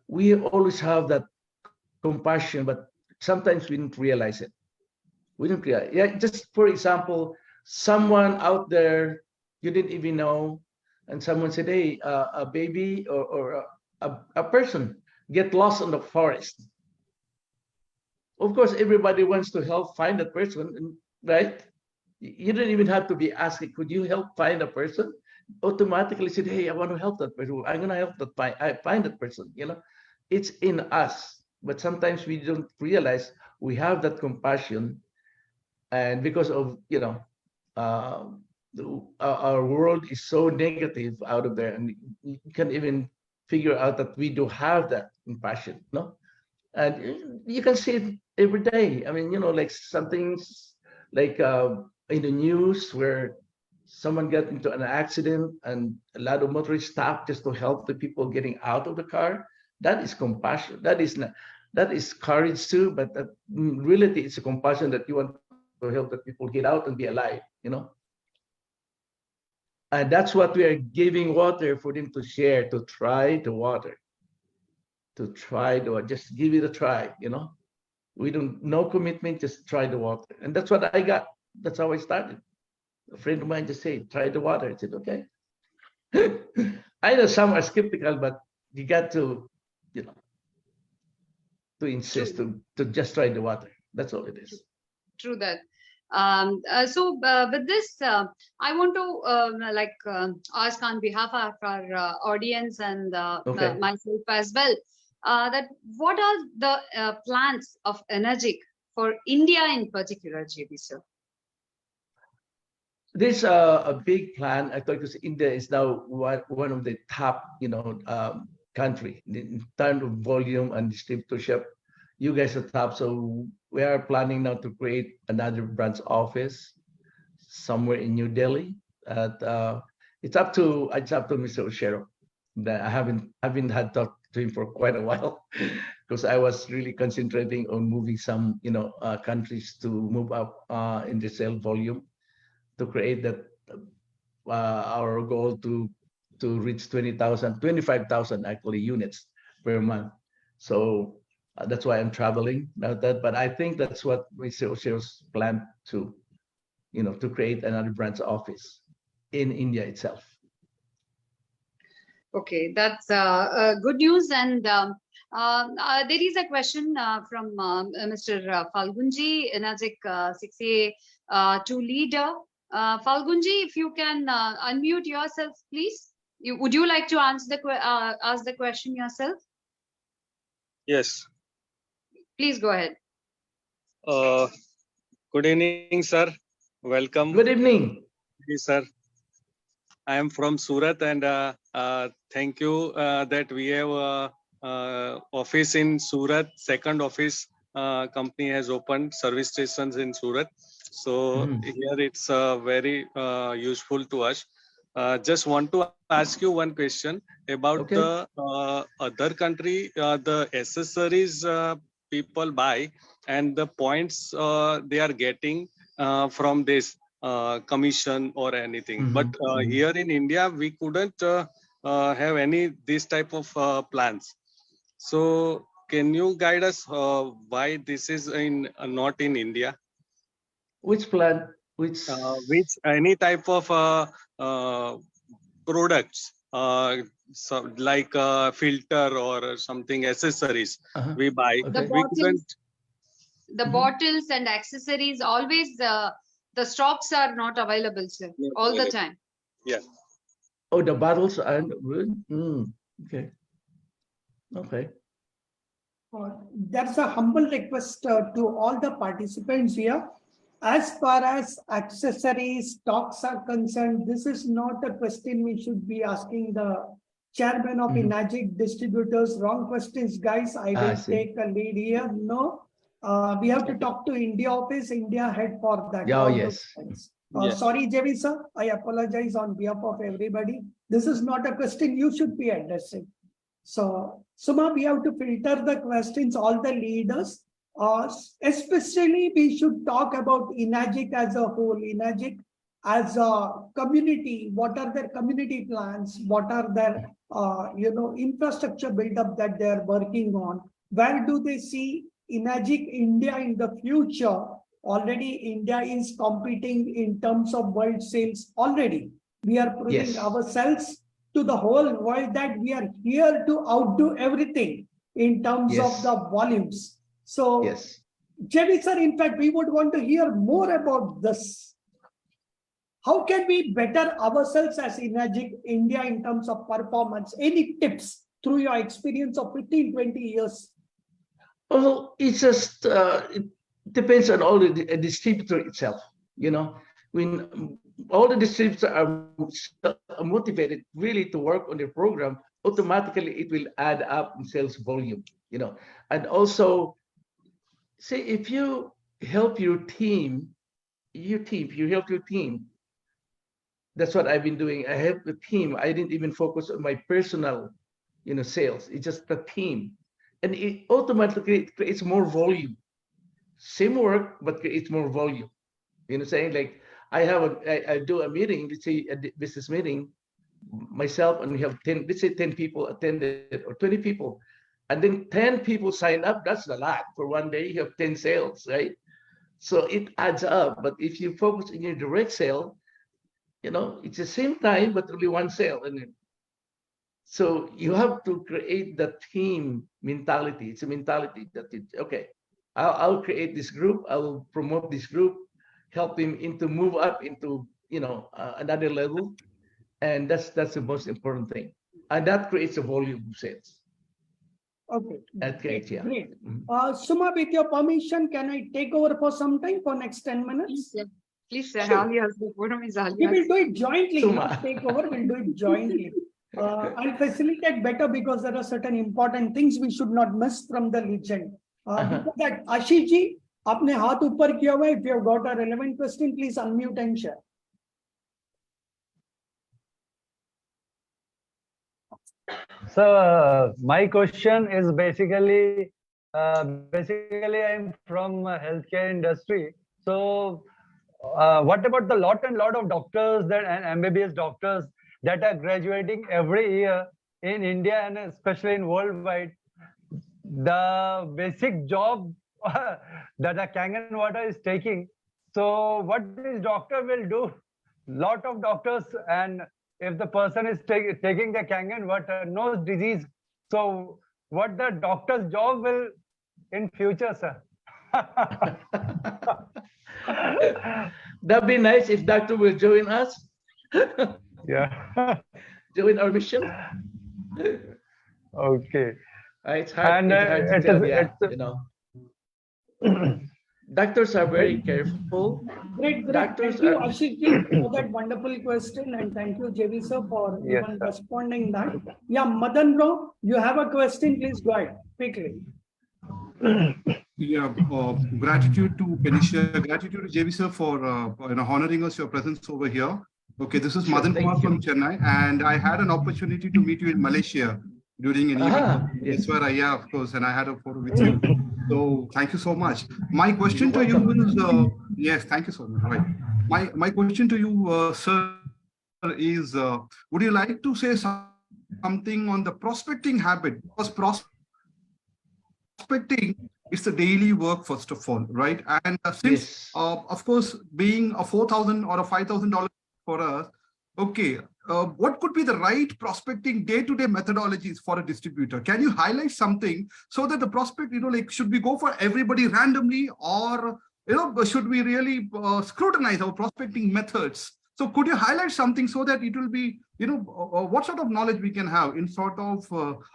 we always have that compassion, but sometimes we didn't realize it. We didn't realize. Yeah, just for example, someone out there you didn't even know, and someone said, "Hey, a baby or a person get lost in the forest." Of course, everybody wants to help find that person, right? You don't even have to be asking, "Could you help find a person?" Automatically said, "Hey, I want to help that person. I'm gonna help I find that person." It's in us, but sometimes we don't realize we have that compassion, and because of our world is so negative out of there, and you can't even figure out that we do have that compassion, no? And you can see it every day. I mean, like something's like in the news where someone got into an accident and a lot of motorists stopped just to help the people getting out of the car. That is compassion. That is not, that is courage too, but that, in reality, it's a compassion that you want to help the people get out and be alive, And that's what we are giving water for them to share, to try the water, just give it a try, We don't, no commitment, just try the water. And that's what I got. That's how I started. A friend of mine just said, try the water. I said, okay. I know some are skeptical, but you got to, to insist to just try the water. That's all it is. True that. With this, I want to ask on behalf of our audience and Okay. myself as well, that what are the plans of Energic for India in particular, JB sir? There's a big plan. I thought because India is now one of the top, country in terms of volume and distributorship. You guys are top, so we are planning now to create another branch office somewhere in New Delhi. It's up to Mr. Oshiro. That I haven't had talked to him for quite a while because I was really concentrating on moving some countries to move up in the sale volume to create that our goal to reach 25,000 actually units per month. So that's why I'm traveling now. But I think that's what Mr. Oshiro's plan to create another branch office in India itself. Okay, that's good news. And there is a question from Mr. Falgunji, Energic 6A2 leader. Falgunji, if you can unmute yourself, please. Would you like to ask the question yourself? Yes. Please go ahead. Good evening, sir. Welcome. Good evening. Yes, sir. I am from Surat, and thank you that we have office in Surat. Second office company has opened service stations in Surat. So here it's very useful to us. Just want to ask you one question about the other country, the accessories people buy and the points they are getting from this commission or anything. But here in India, we couldn't have any this type of plans. So can you guide us why this is not in India? Which plan? Which any type of products like filter or something accessories we buy. The bottles and accessories always the stocks are not available, sir, all the time. Yeah. Oh, the bottles are good. Okay. Okay. That's a humble request to all the participants here. As far as accessories, stocks are concerned, this is not a question we should be asking the chairman of Energic Distributors. Wrong questions, guys. I will take a lead here. No, we have to talk to India office, India head for that. Oh, yes. Sorry, JV sir. I apologize on behalf of everybody. This is not a question you should be addressing. So, Suma, we have to filter the questions, all the leaders. Especially, we should talk about Energic as a whole, Energic as a community. What are their community plans? What are their, infrastructure buildup that they are working on? Where do they see Energic India in the future? Already, India is competing in terms of world sales. Already, we are proving ourselves to the whole world that we are here to outdo everything in terms of the volumes. So, JV sir, in fact, we would want to hear more about this. How can we better ourselves as Energic India in terms of performance? Any tips through your experience of 15, 20 years? Well, it's just, it depends on all the distributor itself. When all the distributors are motivated really to work on the program, automatically it will add up in sales volume, and also, say if you help your team, your team, you help your team. That's what I've been doing. I help the team. I didn't even focus on my personal, sales. It's just the team, and it automatically creates more volume. Same work, but creates more volume. Saying like I do a meeting, let's say a business meeting, myself, and we have 10, let's say 10 people attended or 20 people, and then 10 people sign up. That's a lot for one day. You have 10 sales, right? So it adds up. But if you focus on your direct sale, it's the same time, but only one sale. And so you have to create the team mentality. It's a mentality that okay, I'll create this group. I will promote this group, help them into move up into another level, and that's the most important thing. And that creates a volume of sales. Okay. That creates, yeah. Great. Mhm. Suma, with your permission, can I take over for some time for next 10 minutes? Please, sir. Sure. All yours. The forum is all We will yours. do it jointly. Suma. Not take over, we'll do it jointly. I'll facilitate better because there are certain important things we should not miss from the legend. Before that, Ashish ji, आपने हाथ ऊपर किया हुआ है. If you have got a relevant question, please unmute and share. So my question is basically I'm from healthcare industry. So what about the lot of doctors and MBBS doctors that are graduating every year in India and especially in worldwide? The basic job that a Kangen water is taking. So what this doctor will do? Lot of doctors, and if the person is taking the Kangen water, knows disease. So what the doctor's job will in future, sir? That'd be nice if doctor will join us. Yeah. Join our mission. Okay. It's hard, And it's hard to tell, Doctors are very careful. Great. Doctors Thank you, are- Ashish ji, for that wonderful question, and thank you, JV sir, for Yes, even sir. responding that. Yeah, Madan bro, you have a question, please go ahead quickly. Yeah, gratitude to Benicia, gratitude to JV sir for honoring us your presence over here. Okay, this is Sure, Madan thank Kumar from Chennai, and I had an opportunity to meet you in Malaysia during an event. yes. That's where yeah, of course, and I had a photo with you. So thank you so much. My question to you is, yes, thank you so much. Right. My question to you, sir, is, would you like to say something on the prospecting habit? Because prospecting is the daily work, first of all, right? And since, Yes. of course, being a $4,000 or a $5,000 for us, okay, what could be the right prospecting day-to-day methodologies for a distributor? Can you highlight something so that the prospect, like, should we go for everybody randomly, or should we really scrutinize our prospecting methods? So could you highlight something so that it will be, what sort of knowledge we can have in sort of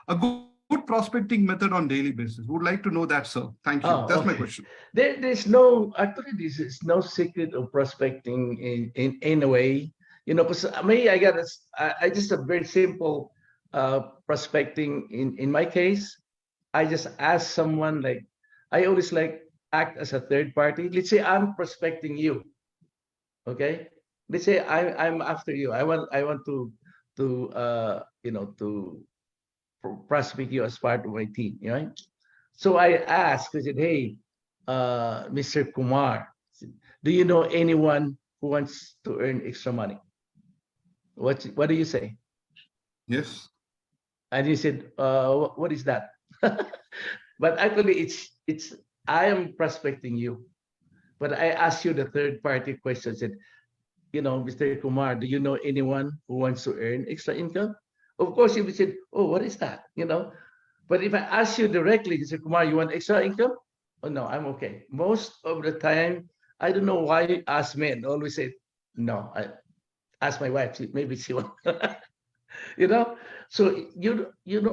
a good prospecting method on daily basis? Would like to know that, sir. Thank you. That's my question. There's no, actually, this is no secret of prospecting in a way, because me, I just a very simple prospecting. In my case, I just ask someone, like, I always like act as a third party. Let's say I'm prospecting you, okay? Let's say I'm after you. I want to prospect you as part of my team, right? So I asked, I said, hey, Mr. Kumar, do you know anyone who wants to earn extra money? What do you say? Yes. And he said, what is that? But actually, it's I am prospecting you, but I asked you the third party question. Said, Mr. Kumar, do you know anyone who wants to earn extra income? Of course, you would say, oh, what is that? But if I ask you directly, Mr. Kumar, you want extra income? Oh, no, I'm okay. Most of the time, I don't know why us men always say, no, I ask my wife, maybe she wants. So,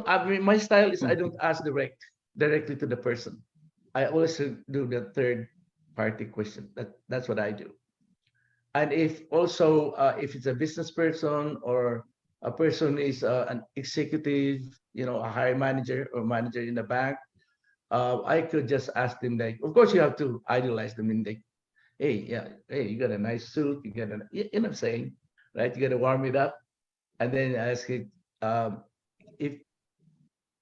I mean, my style is I don't ask directly to the person. I always do the third party question. That's what I do. And if also, if it's a business person or a person is an executive, a higher manager or manager in the bank, I could just ask them, like, of course you have to idealize them, in hey, yeah, hey, you got a nice suit, you got a, you know what I'm saying, right? You got to warm it up. And then I ask it, if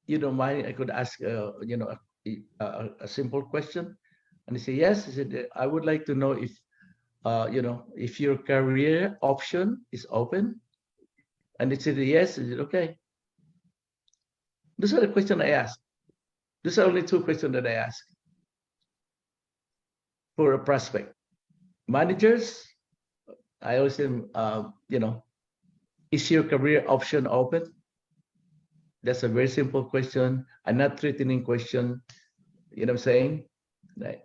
you don't mind, I could ask, a simple question. And he said, yes. He said, I would like to know if your career option is open. And he said, yes. He said, okay. Those are the questions I asked. Those are only two questions that I ask for a prospect. Managers, I always say, is your career option open? That's a very simple question, a not threatening question. You know what I'm saying? Right.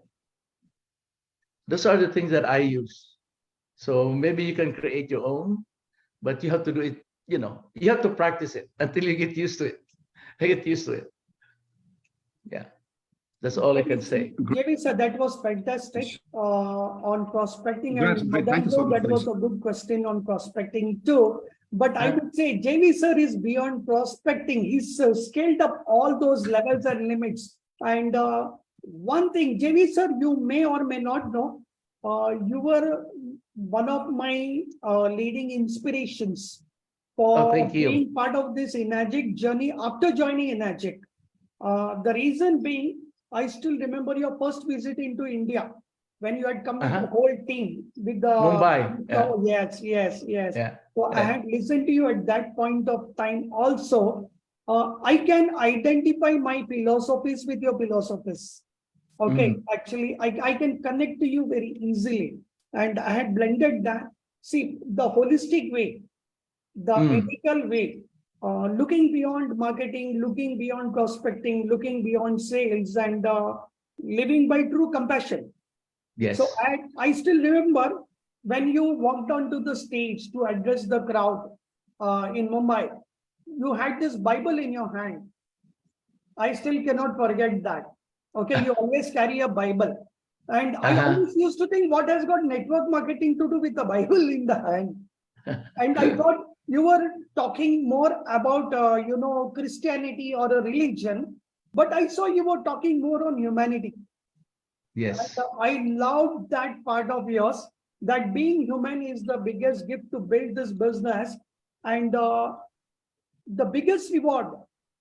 Those are the things that I use. So maybe you can create your own, but you have to do it, you have to practice it until you get used to it. I get used to it. Yeah. That's all I can say. JV sir, that was fantastic on prospecting, Great, and great. Thank you so much, that was a good question on prospecting too. But I would say JV sir is beyond prospecting. He's scaled up all those levels and limits. And one thing, JV sir, you may or may not know, you were one of my leading inspirations for Thank you. being part of this Enagic journey after joining Enagic. The reason being, I still remember your first visit into India when you had come with the whole team with the Mumbai. Yeah. Yes. Yeah. So I had listened to you at that point of time also. I can identify my philosophies with your philosophies. Okay, actually, I can connect to you very easily. And I had blended that. See, the holistic way, the ethical way, looking beyond marketing, looking beyond prospecting, looking beyond sales, and living by true compassion. Yes. So I still remember when you walked onto the stage to address the crowd in Mumbai, you had this Bible in your hand. I still cannot forget that. Okay, you always carry a Bible. And I always used to think, what has got network marketing to do with the Bible in the hand? And I thought you were talking more about, Christianity or a religion, but I saw you were talking more on humanity. Yes. And, I love that part of yours, that being human is the biggest gift to build this business. And the biggest reward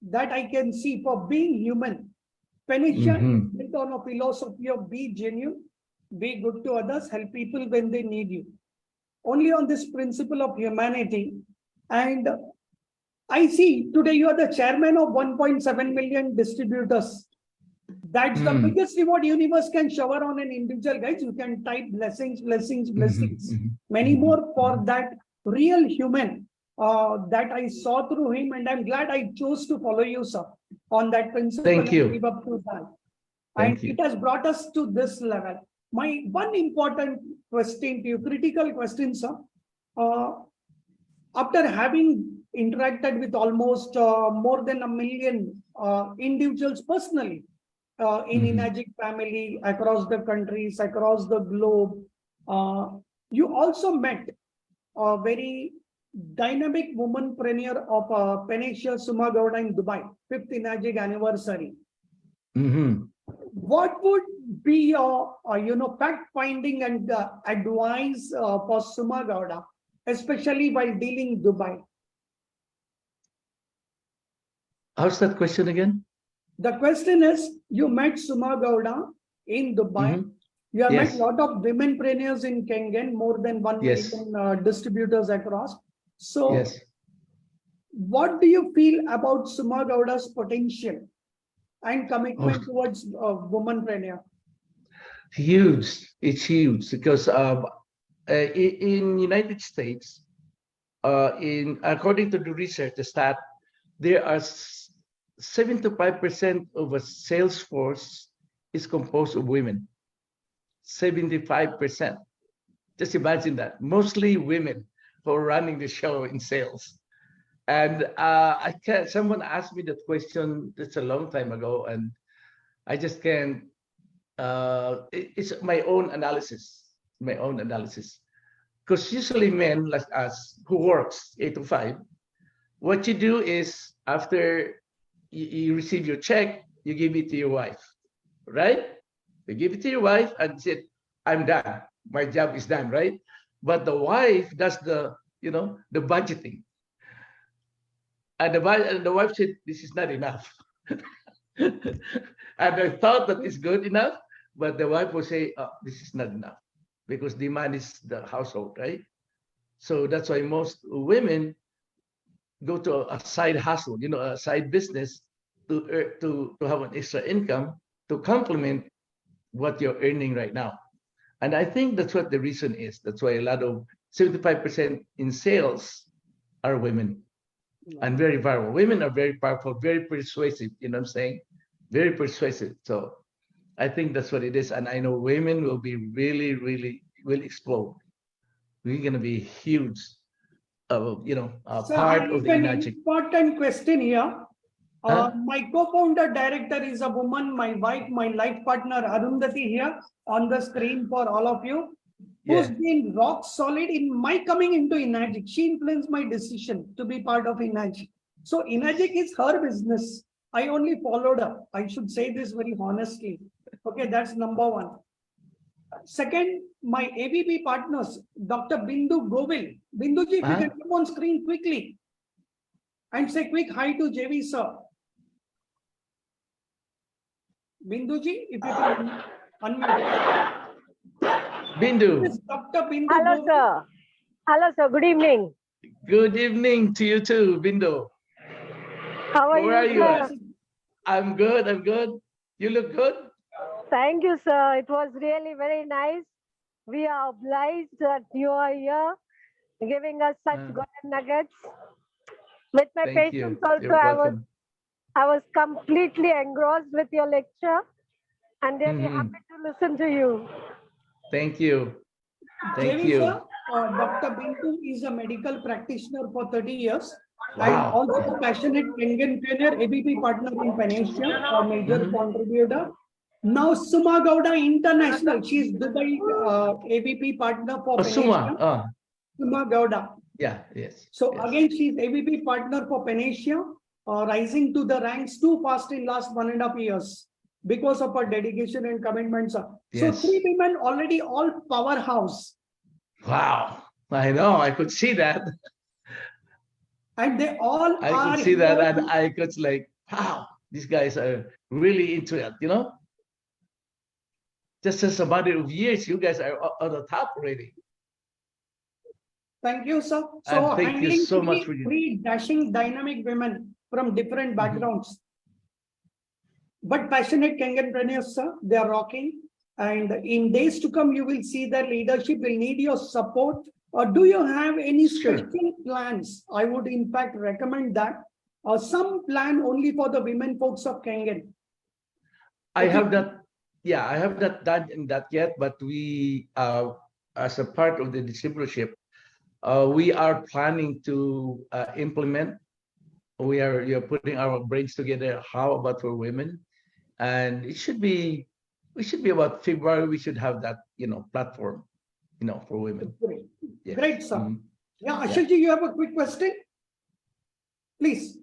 that I can see for being human, Penicia is built on a philosophy of be genuine, be good to others, help people when they need you. Only on this principle of humanity. And I see today you are the chairman of 1.7 million distributors. That's the biggest reward universe can shower on an individual, guys. You can type blessings. Many more for that real human that I saw through him. And I'm glad I chose to follow you, sir, on that principle. Thank you. And live up to that. Thank you. It has brought us to this level. My one important question to you, critical question, sir. After having interacted with almost more than 1 million individuals personally in Enagic family, across the countries, across the globe, you also met a very dynamic womanpreneur of Penicia Suma Gowda in Dubai, 5th Enagic anniversary. What would be your, fact finding and advice for Suma Gowda, especially while dealing Dubai? How's that question again? The question is, you met Suma Gowda in Dubai. You have met a lot of womenpreneurs in KANGEN, more than 1 million distributors across. So, what do you feel about Suma Gowda's potential and commitment towards womanpreneur? Huge. It's huge because in United States, according to the research, the stat, there are 75% of a sales force is composed of women. 75%. Just imagine that. Mostly women for running the show in sales. And someone asked me that question that's a long time ago, and I just can't. It's my own analysis. Because usually men like us who works 8 to 5, what you do is after you receive your check, you give it to your wife, right? You give it to your wife and say, I'm done. my job is done, right? But the wife does the, the budgeting. And the wife said, this is not enough. And I thought that it's good enough, but the wife will say, oh, this is not enough, because demand is the household, right? So that's why most women go to a side hustle, a side business to have an extra income to complement what you're earning right now. And I think that's what the reason is. That's why a lot of 75% in sales are women, and very viral. Women are very powerful, very persuasive, you know what I'm saying? Very persuasive. So I think that's what it is. And I know women will be really, really, will explode. We're going to be huge, So part I of have the an energy. important question here. Huh? My co-founder director is a woman, my wife, my life partner Arundhati here on the screen for all of you, who's Yeah. been rock solid in my coming into Enagic. She influenced my decision to be part of Enagic. So Enagic is her business. I only followed her. I should say this very honestly. Okay, that's number one. Second, my AVP partners, Dr. Bindu Govil. Binduji, if you can come on screen quickly and say quick hi to JV sir. Binduji, if you can unmute. Bindu, This is Dr. Bindu Hello, Govil. sir. Hello, sir. Good evening. good evening to you too, Bindu. How are Where are you, you sir? at? I'm good, I'm good. You look good? Thank you, sir. It was really very nice. We are obliged that you are here giving us such golden nuggets. With my Thank you. patients also, You're welcome. I was completely engrossed with your lecture and really Mhm. happy to listen to you. Thank you. Thank JV you. sir, Dr. Bindu is a medical practitioner for 30 years and Wow. also a passionate KANGEN pioneer, ABP partner in Panacea, a major contributor. Now Suma Gowda International, she is Dubai ABP partner for Oh, Suma. Panacea. Suma Gowda. Yeah, yes. So yes. again, she is ABP partner for Panacea, rising to the ranks too fast in last 1.5 years because of her dedication and commitment, sir. So Yes. 3 women already all powerhouse. Wow. I know. I could see that. And they all I are could see that, here. and I could like, wow, these guys are really into it, Just as a matter of years, you guys are on the top already. Thank you, sir. And So thank you handling so much for you. three dashing dynamic women from different backgrounds. But passionate Kangenpreneurs, sir, they are rocking. And in days to come, you will see their leadership will need your support. Or do you have any Sure. special plans? I would in fact recommend that. Or some plan only for the women folks of Kangen. I have that. Yeah, I have not done that yet, but we, as a part of the distributorship, we are planning to implement. We are putting our brains together. How about for women? And it should be, we should be about February. We should have that, platform, for women. Great, Yes. great, sir. Mhm. Yeah, Ashilji, you have a quick question? Please.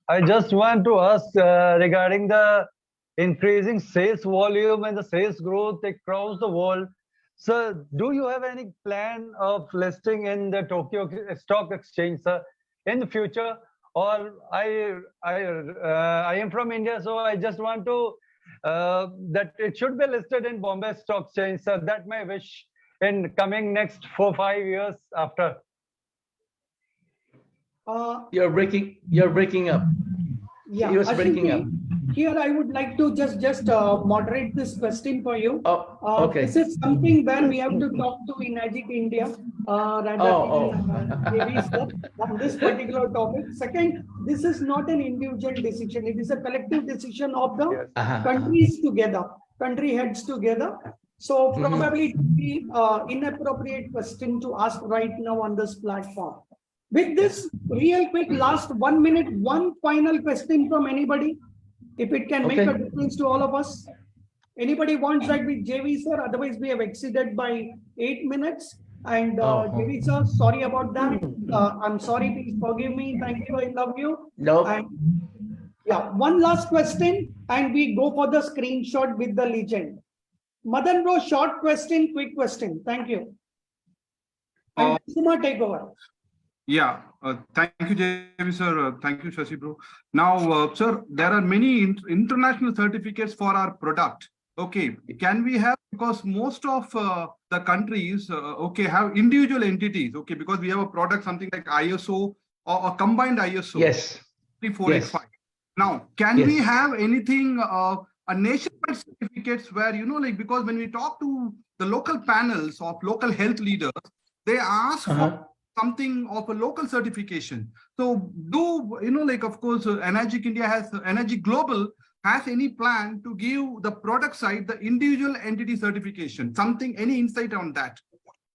I just want to ask regarding the increasing sales volume and the sales growth across the world. So, do you have any plan of listing in the Tokyo Stock Exchange, sir, in the future? Or I am from India, so I just want to that it should be listed in Bombay Stock Exchange. So that my wish in coming next 4-5 years after. You're breaking up. Yeah, He was breaking up. Here I would like to just moderate this question for you. Oh, okay. This is something where we have to talk to Enagic India rather than JV sir on this particular topic. Second, this is not an individual decision. It is a collective decision of the countries together, country heads together. So probably it would be inappropriate question to ask right now on this platform. With this, real quick, last 1 minute, one final question from anybody. If it can make a difference to all of us. Anybody wants that with JV sir? Otherwise, we have exceeded by 8 minutes. And JV sir, sorry about that. I'm sorry, please forgive me. Thank you, I love you. No. And yeah, one last question, and we go for the screenshot with the legend. Madan bro, short question, quick question. Thank you. And Suma, take over. Yeah, thank you, JAYVEE sir. Thank you, Shashi bro. Now, sir, there are many international certificates for our product. Okay, can we have, because most of the countries, okay, have individual entities, okay, because we have a product, something like ISO or a combined ISO. Yes. 3485. Now, can we have anything, a nationwide certificates where, you know, like, because when we talk to the local panels of local health leaders, they ask for something of a local certification. So do, you know, like, of course, Energic India has, Energic Global has any plan to give the product side the individual entity certification, something, any insight on that?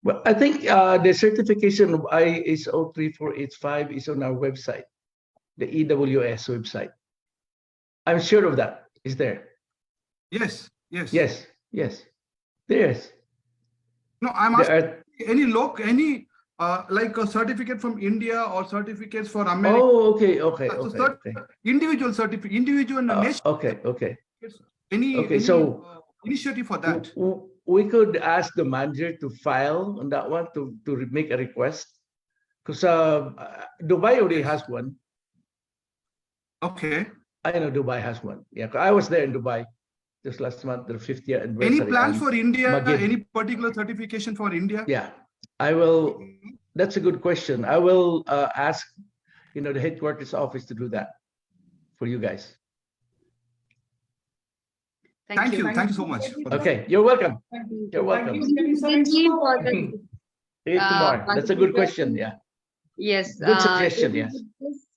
Well, I think the certification of ISO 3485 is on our website, the EWS website. I'm sure of that. Is there? Yes, yes. Yes, yes. There's. No, I'm asking any like a certificate from India or certificates for America. Oh, okay. Individual certificate, individual nation. Okay. Any So initiative for that? We could ask the manager to file on that one to make a request, because Dubai already has one. Okay. I know Dubai has one. Yeah, I was there in Dubai just last month, the 50th year anniversary. Any plans for India? Any particular certification for India? Yeah, I will. That's a good question. I will ask, you know, the headquarters office to do that for you guys. Thank you so much. Okay, you're welcome. You're welcome. That's a good question. Yeah. Yes. Good suggestion. Yes.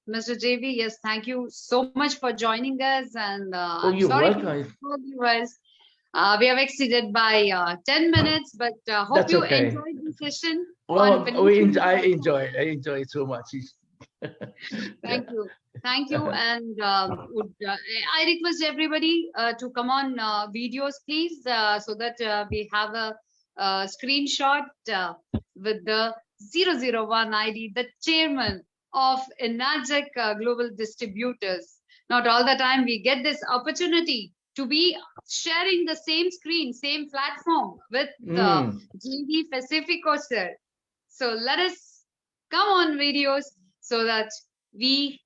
Mr. JAYVEE, yes, thank you so much for joining us. And I'm you're sorry welcome. for viewers. We have exceeded by 10 minutes, but hope you enjoyed the session. Well, I enjoy it so much. Thank you. Thank you. And I request everybody to come on videos, please, so that we have a screenshot with the 001 ID, the chairman of Energic Global Distributors. Not all the time we get this opportunity to be sharing the same screen, same platform with JAYVEE Pacifico sir. So let us come on videos so that we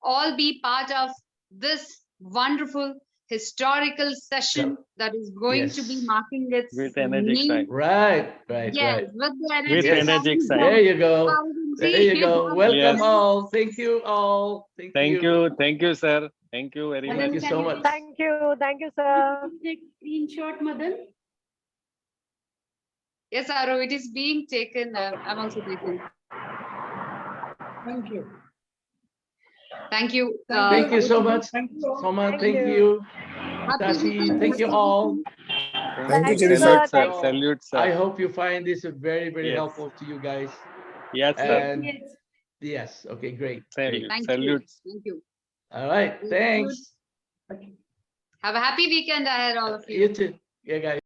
all be part of this wonderful historical session that is going to be marking its with Energic side. Right. Yes, with the With Energic side. There you go. Welcome all. Thank you all. Thank you, sir. Thank you very much. Thank you so much. Thank you, sir. Take screenshot, Madan. Yes, Aru, it is being taken. I'm also taking. Thank you. Thank you. Thank you so much. Thank you. Soma, thank you. Tashi, thank you all. Thank you, Salute, sir. sir. Salute, sir. I hope you find this very, very Yes. helpful to you guys. Yes, sir. And yes, okay, great. Salute. Thank Salute. you. Thank you. All right, thanks. Have a happy weekend ahead, all of you. You too. Yeah, guys.